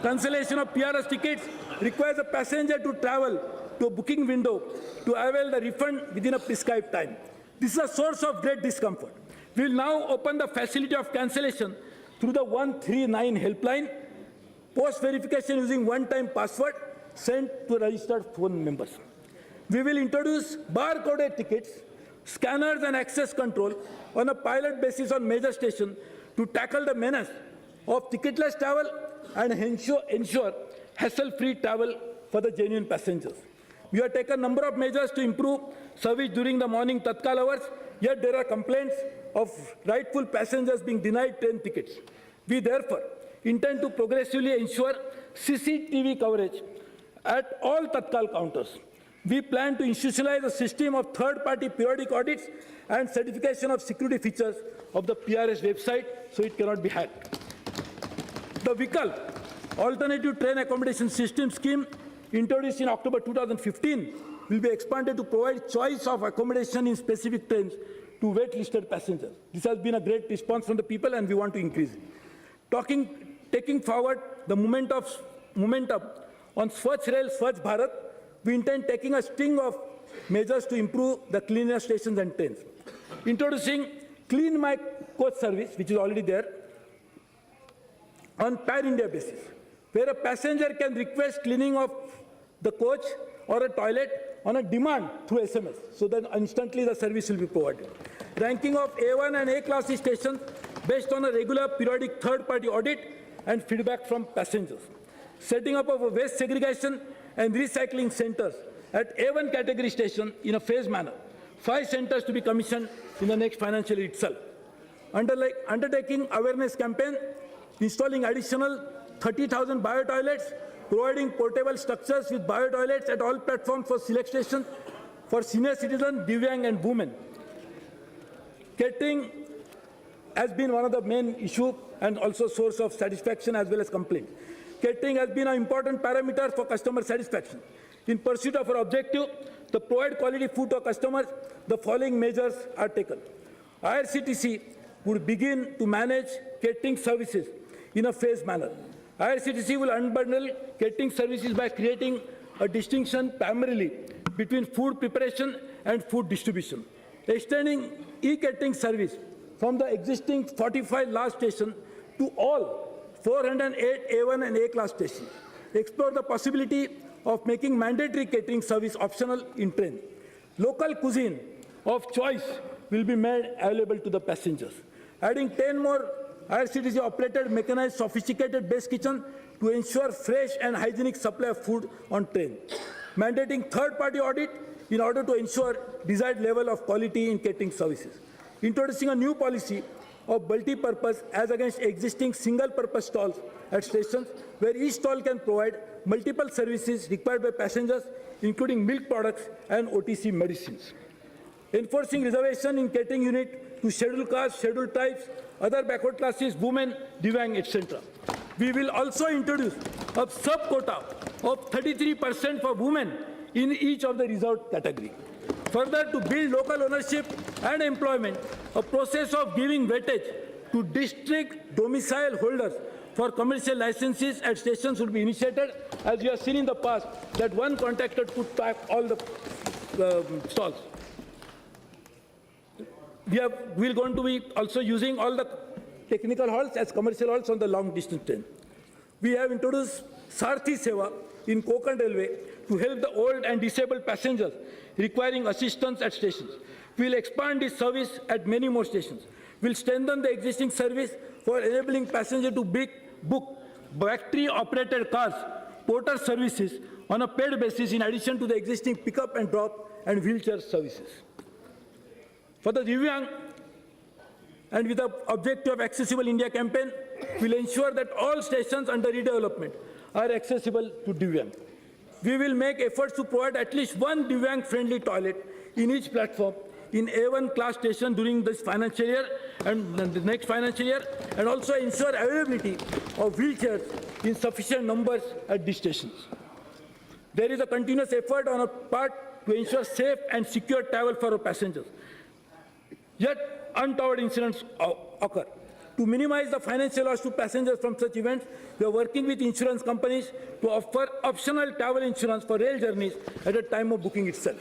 Cancellation of PRS tickets requires a passenger to travel to a booking window to avail the refund within a prescribed time. This is a source of great discomfort. We will now open the facility of cancellation through the 139 helpline, post-verification using one-time password sent to registered phone members. We will introduce barcoded tickets, scanners and access control on a pilot basis on major stations to tackle the menace of ticketless travel and ensure hassle-free travel for the genuine passengers. We have taken a number of measures to improve service during the morning Tatkal hours, yet there are complaints of rightful passengers being denied train tickets. We therefore intend to progressively ensure CCTV coverage at all Tatkal counters. We plan to institutionalize a system of third-party periodic audits and certification of security features of the PRS website so it cannot be hacked. The Vikalp, Alternative Train Accommodation System scheme, introduced in October 2015, will be expanded to provide choice of accommodation in specific trains to wait-listed passengers. This has been a great response from the people, and we want to increase it. Taking forward the momentum on Swachh Rail, Swachh Bharat, we intend taking a string of measures to improve the cleanliness stations and trains. Introducing Clean My Coach service, which is already there, on pan-India basis, where a passenger can request cleaning of the coach or a toilet on a demand through SMS, so that instantly the service will be provided. Ranking of A1 and A-class stations based on a regular periodic third-party audit and feedback from passengers. Setting up of a waste segregation and recycling centers at A1 category station in a phased manner. 5 centers to be commissioned in the next financial year itself. Undertaking awareness campaign, installing additional 30,000 bio-toilets, providing portable structures with bio-toilets at all platforms for select stations for senior citizens, Divyang and women. Catering has been one of the main issues and also source of satisfaction as well as complaint. Catering has been an important parameter for customer satisfaction. In pursuit of our objective, to provide quality food to customers, the following measures are taken. IRCTC would begin to manage catering services in a phased manner. IRCTC will unbundle catering services by creating a distinction primarily between food preparation and food distribution, extending e-catering service from the existing 45 large stations to all 408 A1 and A-class stations. Explore the possibility of making mandatory catering service optional in train. Local cuisine of choice will be made available to the passengers. Adding 10 more IRCTC operated mechanized sophisticated base kitchen to ensure fresh and hygienic supply of food on train. Mandating third-party audit in order to ensure desired level of quality in catering services. Introducing a new policy of multi-purpose as against existing single-purpose stalls at stations where each stall can provide multiple services required by passengers, including milk products and OTC medicines. Enforcing reservation in catering unit to scheduled castes, scheduled tribes, other backward classes, women, Divyang, etc. We will also introduce a sub-quota of 33% for women in each of the reserved category. Further, to build local ownership and employment, a process of giving weightage to district domicile holders for commercial licenses at stations will be initiated, as we have seen in the past that one contractor could pack all the stalls. We're going to be also using all the technical halls as commercial halls on the long distance train. We have introduced Sarthi Seva in Konkan Railway to help the old and disabled passengers requiring assistance at stations. We will expand this service at many more stations. We will strengthen the existing service for enabling passengers to book battery-operated cars, porter services on a paid basis in addition to the existing pickup and drop and wheelchair services. For the Divyang, and with the objective of Accessible India campaign, we will ensure that all stations under redevelopment are accessible to Divyang. We will make efforts to provide at least one Divyang-friendly toilet in each platform in A1 class station during this financial year and the next financial year, and also ensure availability of wheelchairs in sufficient numbers at these stations. There is a continuous effort on our part to ensure safe and secure travel for our passengers. Yet untoward incidents occur. To minimize the financial loss to passengers from such events, we are working with insurance companies to offer optional travel insurance for rail journeys at the time of booking itself.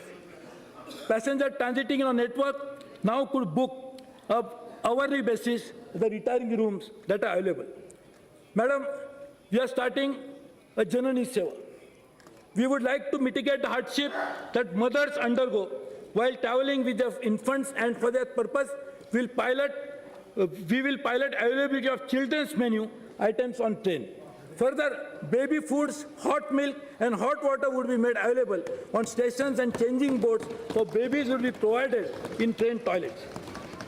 Passengers transiting in our network now could book on an hourly basis the retiring rooms that are available. Madam, we are starting a Janani Seva. We would like to mitigate the hardship that mothers undergo while traveling with their infants, and for that purpose, we will pilot availability of children's menu items on train. Further, baby foods, hot milk and hot water would be made available on stations, and changing boards for babies will be provided in train toilets.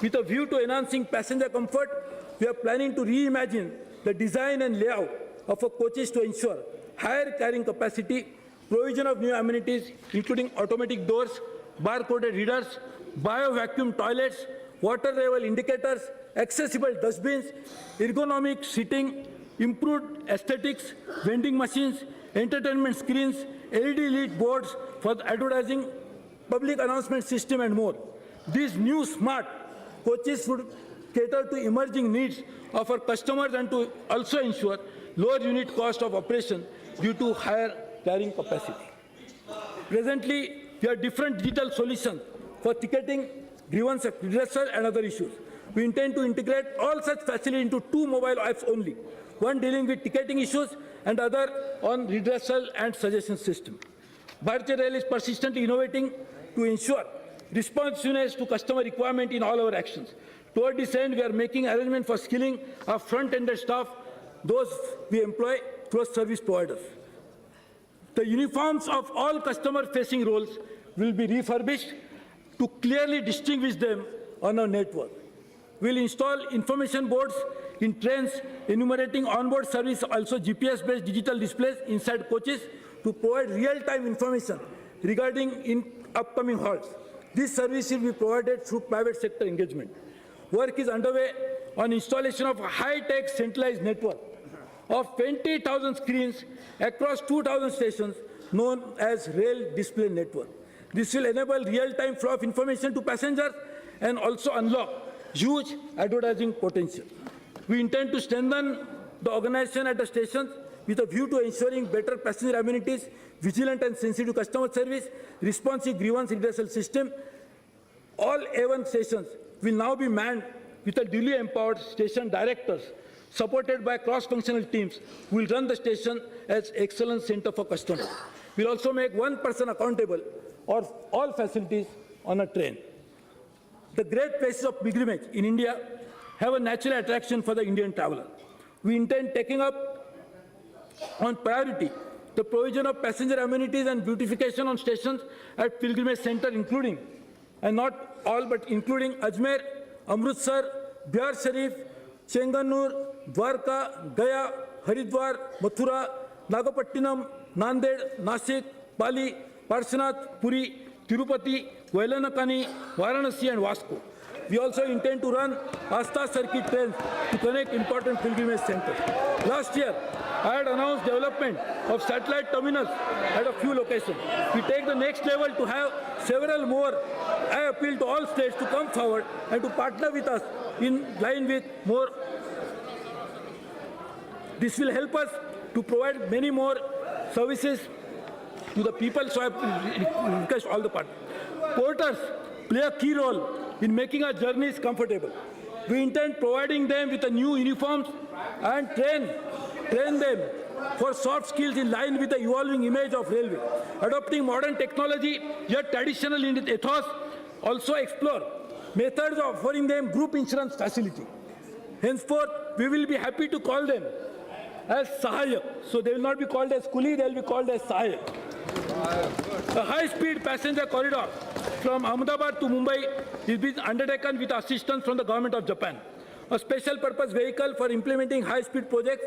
With a view to enhancing passenger comfort, we are planning to reimagine the design and layout of our coaches to ensure higher carrying capacity, provision of new amenities including automatic doors, barcoded readers, bio-vacuum toilets, water level indicators, accessible dustbins, ergonomic seating, improved aesthetics, vending machines, entertainment screens, LED lit boards for the advertising, public announcement system and more. These new smart coaches would cater to emerging needs of our customers and to also ensure lower unit cost of operation due to higher carrying capacity. Presently, we have different digital solutions for ticketing, grievance redressal and other issues. We intend to integrate all such facilities into 2 mobile apps only, one dealing with ticketing issues and other on redressal and suggestion system. Bharatiya Rail is persistently innovating to ensure responsiveness to customer requirement in all our actions. Toward this end, we are making arrangements for skilling our front-ended staff, those we employ through service providers. The uniforms of all customer-facing roles will be refurbished to clearly distinguish them on our network. We will install information boards in trains enumerating onboard service, also GPS-based digital displays inside coaches to provide real-time information regarding upcoming halts. This service will be provided through private sector engagement. Work is underway on installation of a high-tech centralized network of 20,000 screens across 2,000 stations known as Rail Display Network. This will enable real-time flow of information to passengers and also unlock huge advertising potential. We intend to strengthen the organization at the stations with a view to ensuring better passenger amenities, vigilant and sensitive customer service, responsive grievance redressal system. All A1 stations will now be manned with a duly empowered station directors supported by cross-functional teams who will run the station as excellence center for customers. We will also make one person accountable for all facilities on a train. The great places of pilgrimage in India have a natural attraction for the Indian traveler. We intend taking up on priority the provision of passenger amenities and beautification on stations at pilgrimage center, including, and not all, but including Ajmer, Amritsar, Bihar Sharif, Chenganur, Dwarka, Gaya, Haridwar, Mathura, Nagapattinam, Nanded, Nasik, Pali, Parshanath, Puri, Tirupati, Vailanakani, Varanasi and Vasco. We also intend to run Asta circuit trains to connect important pilgrimage centers. Last year, I had announced development of satellite terminals at a few locations. We take the next level to have several more. I appeal to all states to come forward and to partner with us in line with more. This will help us to provide many more services to the people, so I request all the partners. Porters play a key role in making our journeys comfortable. We intend providing them with a new uniforms and train them for soft skills in line with the evolving image of railway. Adopting modern technology, yet traditional in its ethos, also explore methods of offering them group insurance facility. Henceforth, we will be happy to call them as Sahayak. So they will not be called as Kuli, they will be called as Sahayak. A high-speed passenger corridor from Ahmedabad to Mumbai is being undertaken with assistance from the government of Japan. A special purpose vehicle for implementing high-speed projects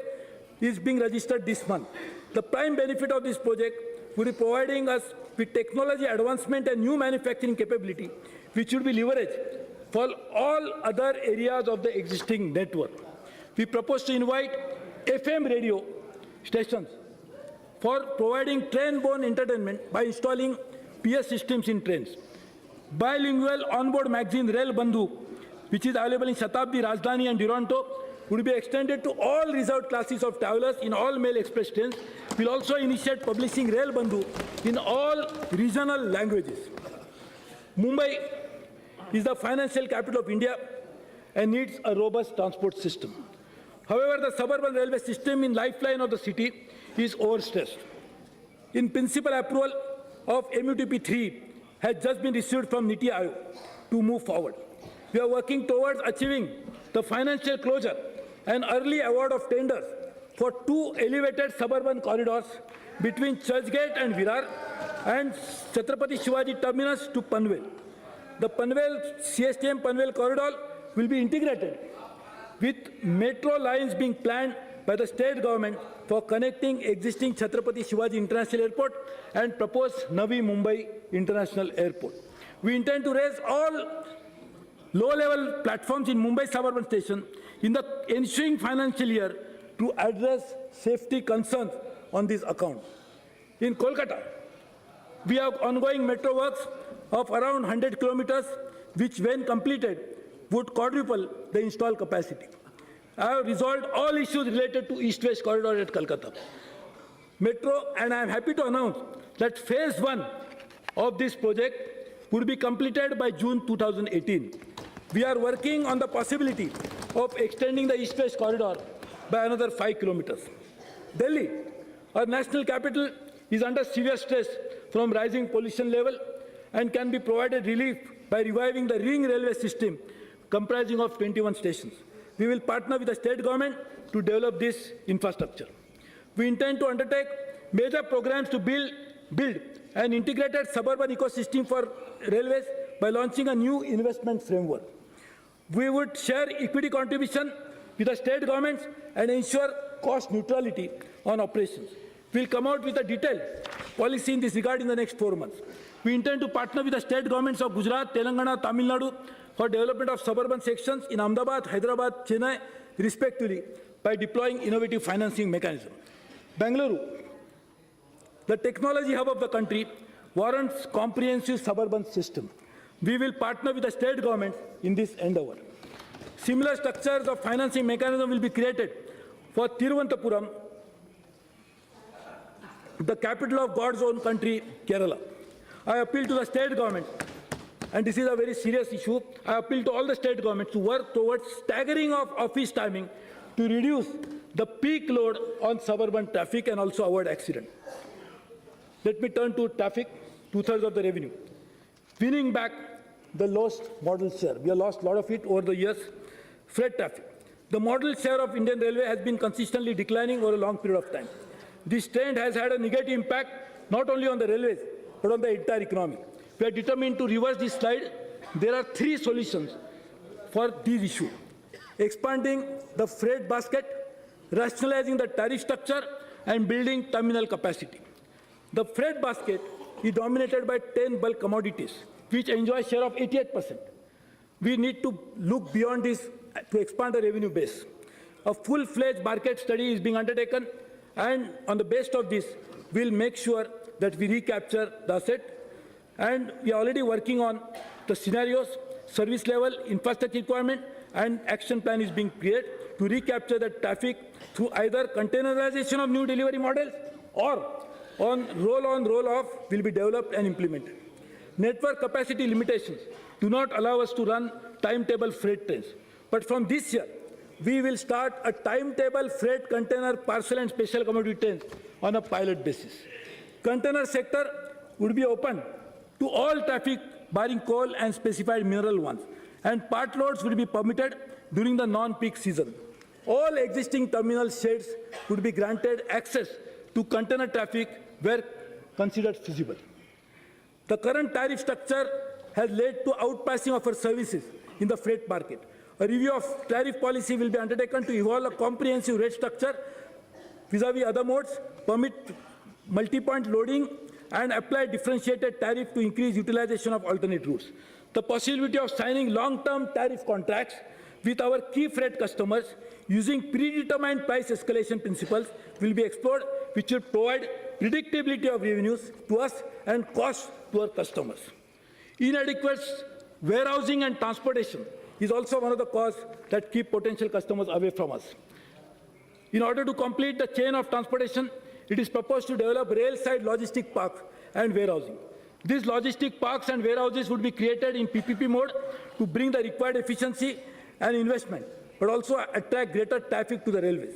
is being registered this month. The prime benefit of this project will be providing us with technology advancement and new manufacturing capability, which will be leveraged for all other areas of the existing network. We propose to invite FM radio stations for providing train-borne entertainment by installing PS systems in trains. Bilingual onboard magazine Rail Bandhu, which is available in Shatabdi, Rajdhani and Duronto, would be extended to all reserved classes of travelers in all mail express trains. We'll also initiate publishing Rail Bandhu in all regional languages. Mumbai is the financial capital of India and needs a robust transport system. However, the suburban railway system in lifeline of the city is overstressed. In principal, approval of MUTP 3 has just been received from Niti Aayog to move forward. We are working towards achieving the financial closure and early award of tenders for 2 elevated suburban corridors between Churchgate and Virar and Chhatrapati Shivaji Terminus to Panvel. The Panvel CSTM Panvel corridor will be integrated with metro lines being planned by the state government for connecting existing Chhatrapati Shivaji International Airport and proposed Navi Mumbai International Airport. We intend to raise all low-level platforms in Mumbai suburban station in the ensuing financial year to address safety concerns on this account. In Kolkata, we have ongoing metro works of around 100 kilometers, which when completed would quadruple the installed capacity. I have resolved all issues related to East-West corridor at Kolkata Metro, and I am happy to announce that phase 1 of this project would be completed by June 2018. We are working on the possibility of extending the East-West corridor by another 5 kilometers. Delhi, our national capital, is under severe stress from rising pollution level and can be provided relief by reviving the ring railway system comprising of 21 stations. We will partner with the state government to develop this infrastructure. We intend to undertake major programs to build an integrated suburban ecosystem for railways by launching a new investment framework. We would share equity contribution with the state governments and ensure cost neutrality on operations. We'll come out with a detailed policy in this regard in the next 4 months. We intend to partner with the state governments of Gujarat, Telangana, Tamil Nadu for development of suburban sections in Ahmedabad, Hyderabad, Chennai, respectively, by deploying innovative financing mechanisms. Bengaluru, the technology hub of the country, warrants comprehensive suburban system. We will partner with the state government in this endeavor. Similar structures of financing mechanism will be created for Thiruvananthapuram, the capital of God's own country, Kerala. I appeal to the state government, and this is a very serious issue, I appeal to all the state governments to work towards staggering of office timing to reduce the peak load on suburban traffic and also avoid accident. Let me turn to traffic, 2/3 of the revenue. Winning back the lost model share. We have lost a lot of it over the years. Freight traffic. The model share of Indian Railway has been consistently declining over a long period of time. This trend has had a negative impact not only on the railways, but on the entire economy. We are determined to reverse this slide. There are 3 solutions for these issues. Expanding the freight basket, rationalizing the tariff structure, and building terminal capacity. The freight basket is dominated by 10 bulk commodities, which enjoy a share of 88%. we need to look beyond this to expand the revenue base. A full-fledged market study is being undertaken, and on the basis of this, we'll make sure that we recapture the asset. And we are already working on the scenarios, service level, infrastructure requirement, and action plan is being created to recapture the traffic through either containerization of new delivery models or on, roll-off will be developed and implemented. Network capacity limitations do not allow us to run timetable freight trains. But from this year, we will start a timetable freight container, parcel and special commodity trains on a pilot basis. Container sector would be open to all traffic barring coal and specified mineral ones, and part loads will be permitted during the non-peak season. All existing terminal sheds would be granted access to container traffic where considered feasible. The current tariff structure has led to outpricing of our services in the freight market. A review of tariff policy will be undertaken to evolve a comprehensive rate structure vis-à-vis other modes, permit multi-point loading, and apply differentiated tariff to increase utilization of alternate routes. The possibility of signing long-term tariff contracts with our key freight customers using predetermined price escalation principles will be explored, which will provide predictability of revenues to us and costs to our customers. Inadequate warehousing and transportation is also one of the causes that keep potential customers away from us. In order to complete the chain of transportation, it is proposed to develop rail-side logistic parks and warehousing. These logistic parks and warehouses would be created in PPP mode to bring the required efficiency and investment, but also attract greater traffic to the railways.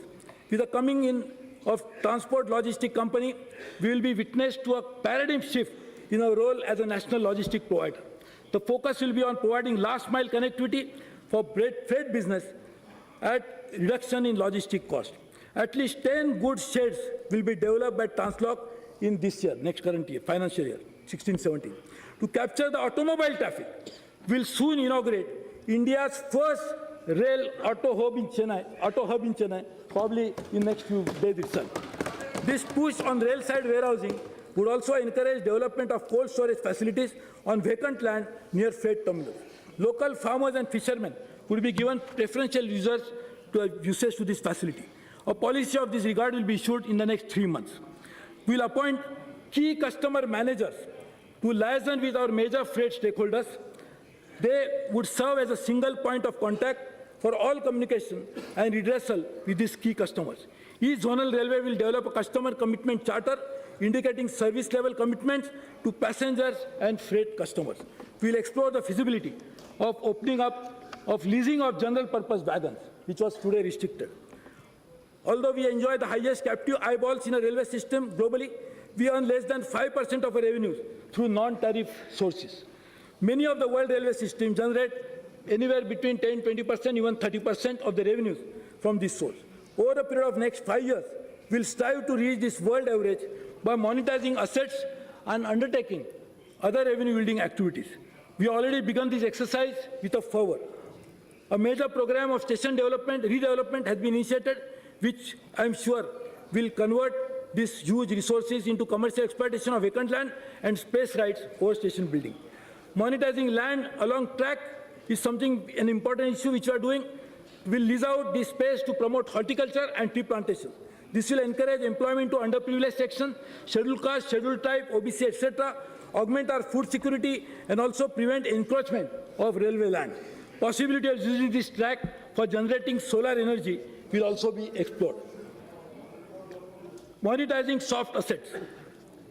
With the coming in of transport logistic company, we will be witness to a paradigm shift in our role as a national logistic provider. The focus will be on providing last-mile connectivity for freight business at reduction in logistic cost. At least 10 goods sheds will be developed by Transloc in this year, next current year, financial year, 16-17. To capture the automobile traffic, we'll soon inaugurate India's first rail auto hub in Chennai, probably in next few days itself. This push on rail-side warehousing would also encourage development of cold storage facilities on vacant land near freight terminals. Local farmers and fishermen would be given preferential usage to this facility. A policy of this regard will be issued in the next 3 months. We'll appoint key customer managers to liaison with our major freight stakeholders. They would serve as a single point of contact for all communication and redressal with these key customers. Each zonal railway will develop a customer commitment charter indicating service level commitments to passengers and freight customers. We'll explore the feasibility of opening up of leasing of general purpose wagons, which was today restricted. Although we enjoy the highest captive eyeballs in a railway system globally, we earn less than 5% of our revenues through non-tariff sources. Many of the world railway systems generate anywhere between 10, 20%, even 30% of the revenues from this source. Over a period of next 5 years, we'll strive to reach this world average by monetizing assets and undertaking other revenue-yielding activities. We already begun this exercise with a fervor. A major program of station redevelopment has been initiated, which I'm sure will convert these huge resources into commercial exploitation of vacant land and space rights over station building. Monetizing land along track is an important issue which we are doing. We'll lease out this space to promote horticulture and tree plantation. This will encourage employment to underprivileged sections, scheduled caste, scheduled tribe, OBC, etc., augment our food security, and also prevent encroachment of railway land. Possibility of using this track for generating solar energy will also be explored. Monetizing soft assets.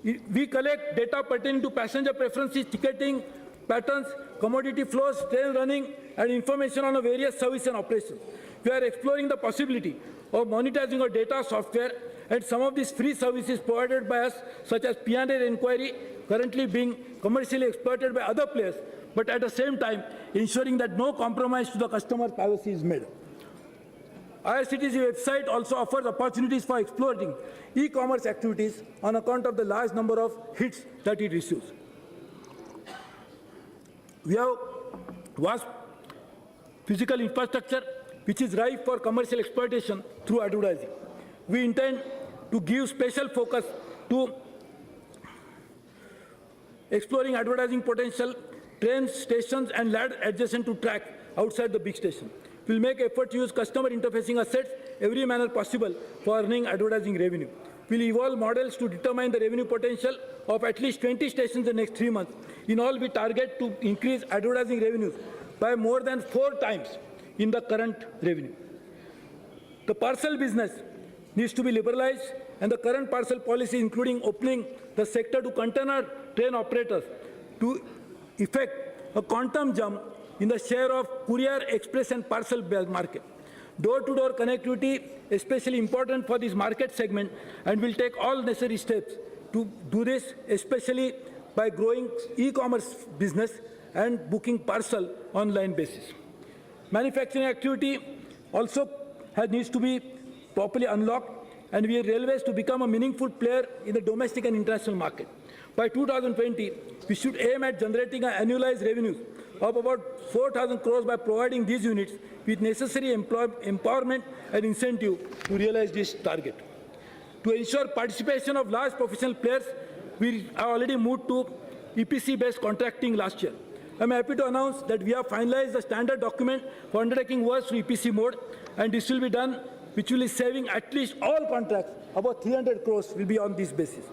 We collect data pertaining to passenger preferences, ticketing patterns, commodity flows, train running, and information on various service and operations. We are exploring the possibility of monetizing our data software and some of these free services provided by us, such as P&A inquiry, currently being commercially exploited by other players, but at the same time ensuring that no compromise to the customer privacy is made. IRCTC website also offers opportunities for exploring e-commerce activities on account of the large number of hits that it receives. We have vast physical infrastructure which is ripe for commercial exploitation through advertising. We intend to give special focus to exploring advertising potential train stations and land adjacent to track outside the big station. We'll make effort to use customer interfacing assets every manner possible for earning advertising revenue. We'll evolve models to determine the revenue potential of at least 20 stations in the next 3 months. In all, we target to increase advertising revenues by more than 4 times in the current revenue. The parcel business needs to be liberalized, and the current parcel policy, including opening the sector to container train operators, to effect a quantum jump in the share of courier, express, and parcel market. Door-to-door connectivity, especially important for this market segment, and will take all necessary steps to do this, especially by growing e-commerce business and booking parcel online basis. Manufacturing activity also needs to be properly unlocked, and we are railways to become a meaningful player in the domestic and international market. By 2020, we should aim at generating an annualized revenues of about 4,000 crores by providing these units with necessary empowerment and incentive to realize this target. To ensure participation of large professional players, we are already moved to EPC-based contracting last year. I'm happy to announce that we have finalized the standard document for undertaking works through EPC mode, and this will be done, which will be saving at least all contracts, about 300 crores will be on this basis.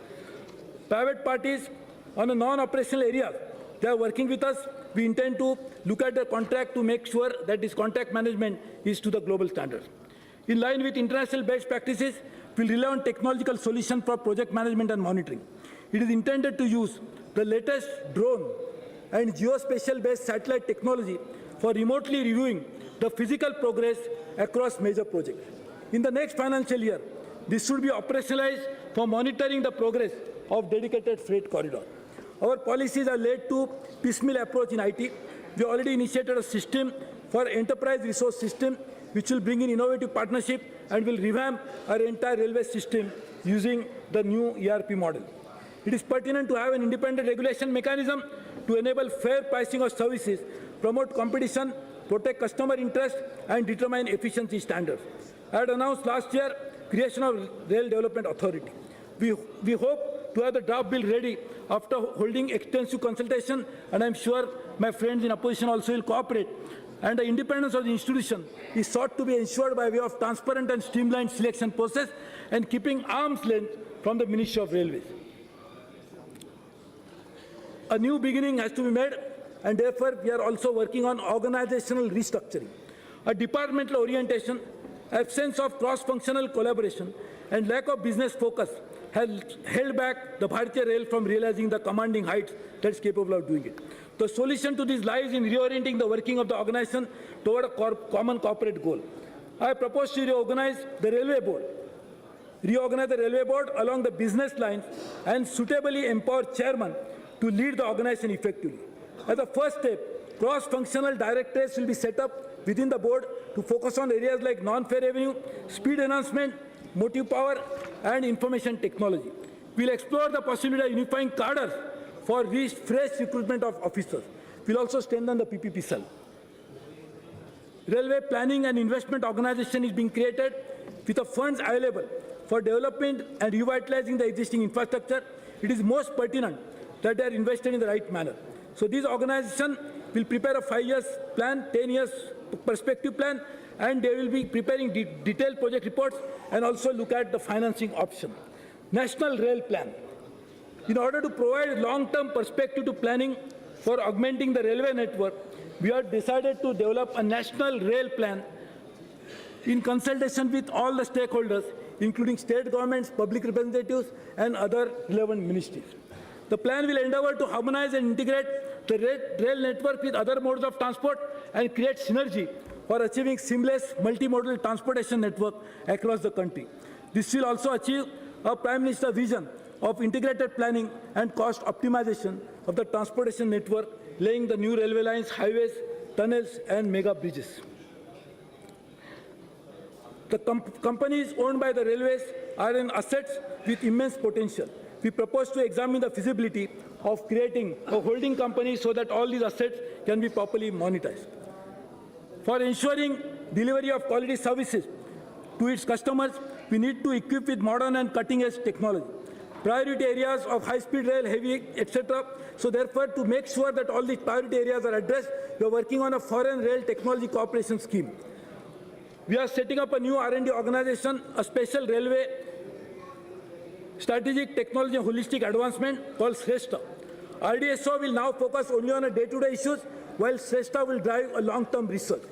Private parties on a non-operational area, they are working with us. We intend to look at the contract to make sure that this contract management is to the global standards. In line with international best practices, we'll rely on technological solutions for project management and monitoring. It is intended to use the latest drone and geospatial-based satellite technology for remotely reviewing the physical progress across major projects. In the next financial year, this should be operationalized for monitoring the progress of dedicated freight corridor. Our policies are led to piecemeal approach in IT. We already initiated a system for enterprise resource system, which will bring in innovative partnership and will revamp our entire railway system using the new ERP model. It is pertinent to have an independent regulation mechanism to enable fair pricing of services, promote competition, protect customer interest, and determine efficiency standards. I had announced last year creation of Rail Development Authority. We hope to have the draft bill ready after holding extensive consultation, and I'm sure my friends in opposition also will cooperate. And the independence of the institution is sought to be ensured by way of transparent and streamlined selection process and keeping arm's length from the Ministry of Railways. A new beginning has to be made, and therefore we are also working on organizational restructuring. A departmental orientation, absence of cross-functional collaboration, and lack of business focus has held back the Bharatiya Rail from realizing the commanding heights that is capable of doing it. The solution to this lies in reorienting the working of the organization toward a common corporate goal. I propose to reorganize the Railway Board along the business lines and suitably empower chairman to lead the organization effectively. As a first step, cross-functional directorates will be set up within the board to focus on areas like non-fare revenue, speed enhancement, motive power, and information technology. We'll explore the possibility of unifying cadres for fresh recruitment of officers. We'll also strengthen the PPP cell. Railway Planning and Investment Organization is being created with the funds available for development and revitalizing the existing infrastructure. It is most pertinent that they are invested in the right manner. So this organization will prepare a 5-year plan, 10 years perspective plan, and they will be preparing detailed project reports and also look at the financing option. National Rail Plan. In order to provide long-term perspective to planning for augmenting the railway network, we have decided to develop a National Rail Plan in consultation with all the stakeholders, including state governments, public representatives, and other relevant ministries. The plan will endeavor to harmonize and integrate the rail network with other modes of transport and create synergy for achieving seamless multimodal transportation network across the country. This will also achieve a Prime Minister's vision of integrated planning and cost optimization of the transportation network, laying the new railway lines, highways, tunnels, and mega bridges. The companies owned by the railways are in assets with immense potential. We propose to examine the feasibility of creating a holding company so that all these assets can be properly monetized. For ensuring delivery of quality services to its customers, we need to equip with modern and cutting-edge technology. priority areas of high-speed rail, heavy, etc. So therefore, to make sure that all these priority areas are addressed, we are working on a foreign rail technology cooperation scheme. We are setting up a new R&D organization, a special railway strategic technology and holistic advancement called Shrestha. RDSO will now focus only on day-to-day issues, while Shrestha will drive a long-term research.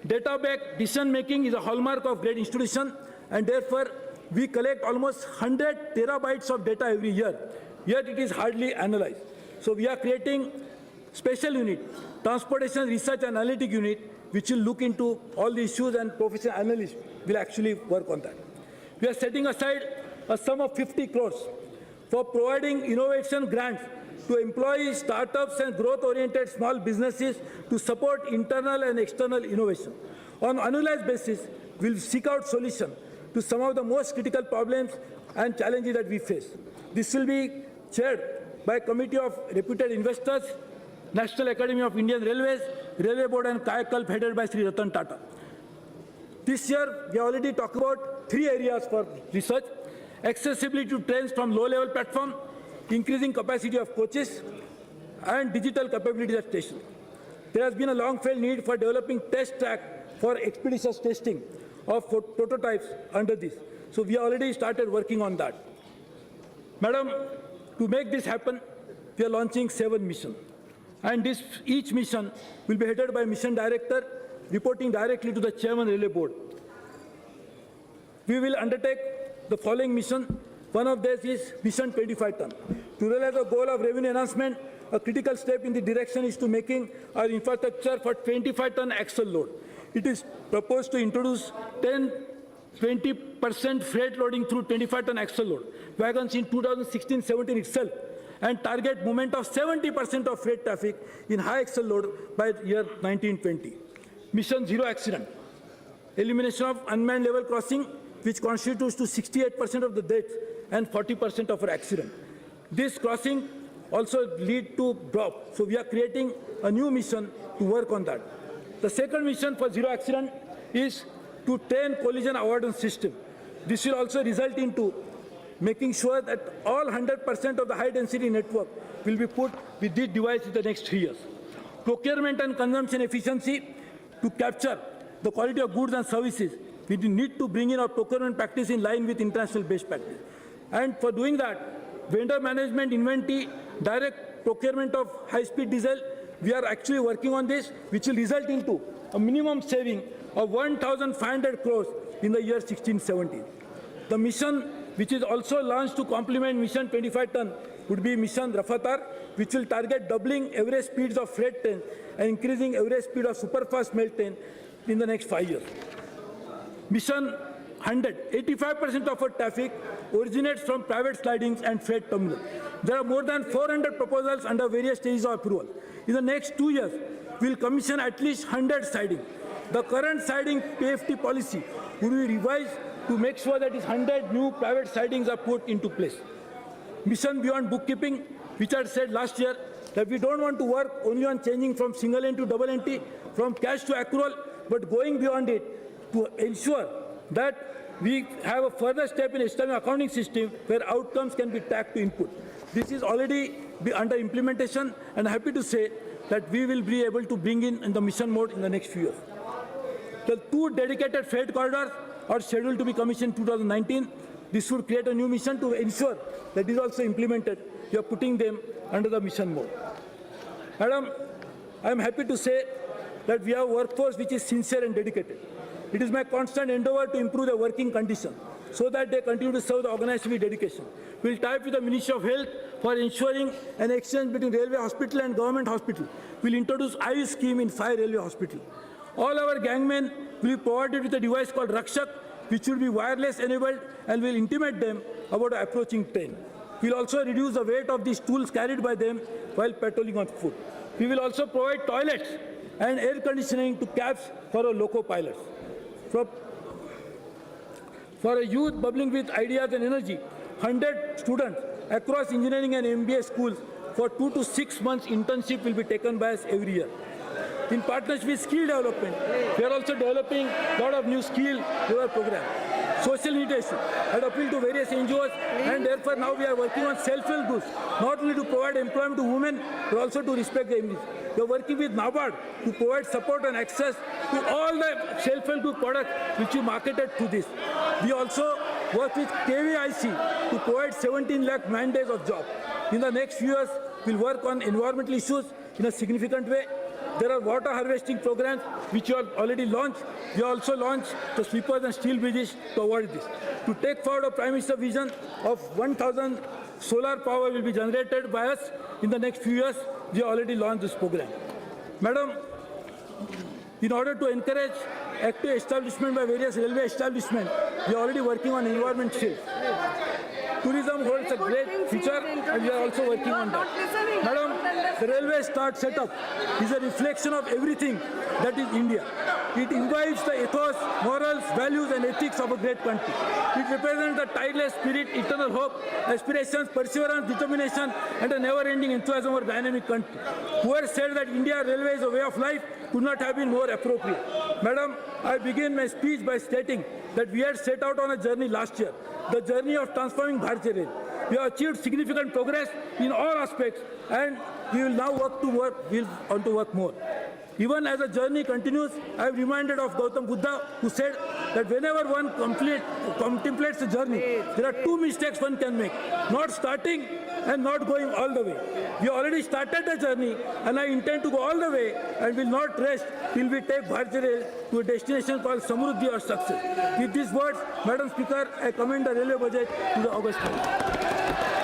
Data-backed decision-making is a hallmark of great institution, and therefore we collect almost 100 terabytes of data every year, yet it is hardly analyzed. So we are creating special unit, Transportation Research and Analytic Unit, which will look into all the issues, and professional analysts will actually work on that. We are setting aside a sum of 50 crores for providing innovation grants to employ startups and growth-oriented small businesses to support internal and external innovation. On an annualized basis, we will seek out solutions to some of the most critical problems and challenges that we face. This will be chaired by a committee of reputed investors, National Academy of Indian Railways, Railway Board and Kayakalp headed by Sri Ratan Tata. This year, we already talked about 3 areas for research: accessibility to trains from low-level platform, increasing capacity of coaches, and digital capabilities at stations. There has been a long-felt need for developing test track for expeditious testing of prototypes under this. So we already started working on that. Madam, to make this happen, we are launching 7 missions. And each mission will be headed by a mission director, reporting directly to the chairman of the Railway Board. We will undertake the following mission. One of these is Mission 25 ton. To realize the goal of revenue enhancement, a critical step in the direction is to making our infrastructure for 25 ton axle load. It is proposed to introduce 20% freight loading through 25 ton axle load wagons in 2016-17 itself, and target movement of 70% of freight traffic in high axle load by year 1920. Mission Zero Accident. Elimination of unmanned level crossing, which constitutes to 68% of the deaths and 40% of our accident. This crossing also lead to drop. So we are creating a new mission to work on that. The second mission for zero accident is to train collision avoidance system. This will also result into making sure that all 100% of the high density network will be put with this device in the next 3 years. Procurement and consumption efficiency. To capture the quality of goods and services, we need to bring in our procurement practice in line with international best practice. And for doing that, vendor management, inventory, direct procurement of high-speed diesel, we are actually working on this, which will result into a minimum saving of 1,500 crores in the year 16-17. The mission, which is also launched to complement Mission 25 ton, would be Mission Rafatar, which will target doubling average speeds of freight trains and increasing average speed of superfast mail train in the next 5 years. Mission 100, 85% of our traffic originates from private slidings and freight terminals. There are more than 400 proposals under various stages of approval. In the next 2 years, we will commission at least 100 sidings. The current siding PFT policy will be revised to make sure that these 100 new private sidings are put into place. Mission Beyond Bookkeeping, which I said last year, that we don't want to work only on changing from single entry to double entry, from cash to accrual, but going beyond it to ensure that we have a further step in establishing accounting system where outcomes can be tracked to input. This is already under implementation, and I'm happy to say that we will be able to bring in the mission mode in the next few years. The 2 dedicated freight corridors are scheduled to be commissioned in 2019. This would create a new mission to ensure that is also implemented. We are putting them under the mission mode. Madam, I am happy to say that we have a workforce which is sincere and dedicated. It is my constant endeavor to improve their working conditions so that they continue to serve the organization with dedication. We will tie up with the Ministry of Health for ensuring an exchange between railway hospital and government hospital. We will introduce Ayush scheme in 5 railway hospitals. All our gangmen will be provided with a device called Rakshak, which will be wireless enabled and will intimate them about the approaching train. We will also reduce the weight of these tools carried by them while patrolling on foot. We will also provide toilets and air conditioning to cabs for our loco pilots. For a youth bubbling with ideas and energy, 100 students across engineering and MBA schools for 2 to 6 months internship will be taken by us every year. In partnership with skill development, we are also developing a lot of new skill development programs. social initiatives. I had appealed to various NGOs, and therefore now we are working on self-help groups, not only to provide employment to women, but also to respect the image. We are working with NABARD to provide support and access to all the self-help group products which you marketed to this. We also work with KVIC to provide 17 lakh mandates of job. In the next few years, we'll work on environmental issues in a significant way. There are water harvesting programs which you have already launched. We also launched the sweepers and steel bridges to avoid this. To take forward a Prime Minister's vision of 1,000 solar power will be generated by us in the next few years, we have already launched this program. Madam, in order to encourage active establishment by various railway establishments, we are already working on environment shield. Tourism holds a great future, and we are also working on that. Madam, the railway setup is a reflection of everything that is India. It imbibes the ethos, morals, values, and ethics of a great country. It represents the tireless spirit, eternal hope, aspirations, perseverance, determination, and a never-ending enthusiasm for a dynamic country. Whoever said that India Railway is a way of life could not have been more appropriate. Madam, I begin my speech by stating that we had set out on a journey last year, the journey of transforming Bharatiya Rail. We have achieved significant progress in all aspects, and we will now want to work more. Even as the journey continues, I am reminded of Gautam Buddha, who said that whenever one contemplates the journey, there are two mistakes one can make: not starting and not going all the way. We already started the journey, and I intend to go all the way and will not rest till we take Bharatiya Rail to a destination called Samruddhi or success. With these words, Madam Speaker, I commend the railway budget to the August House.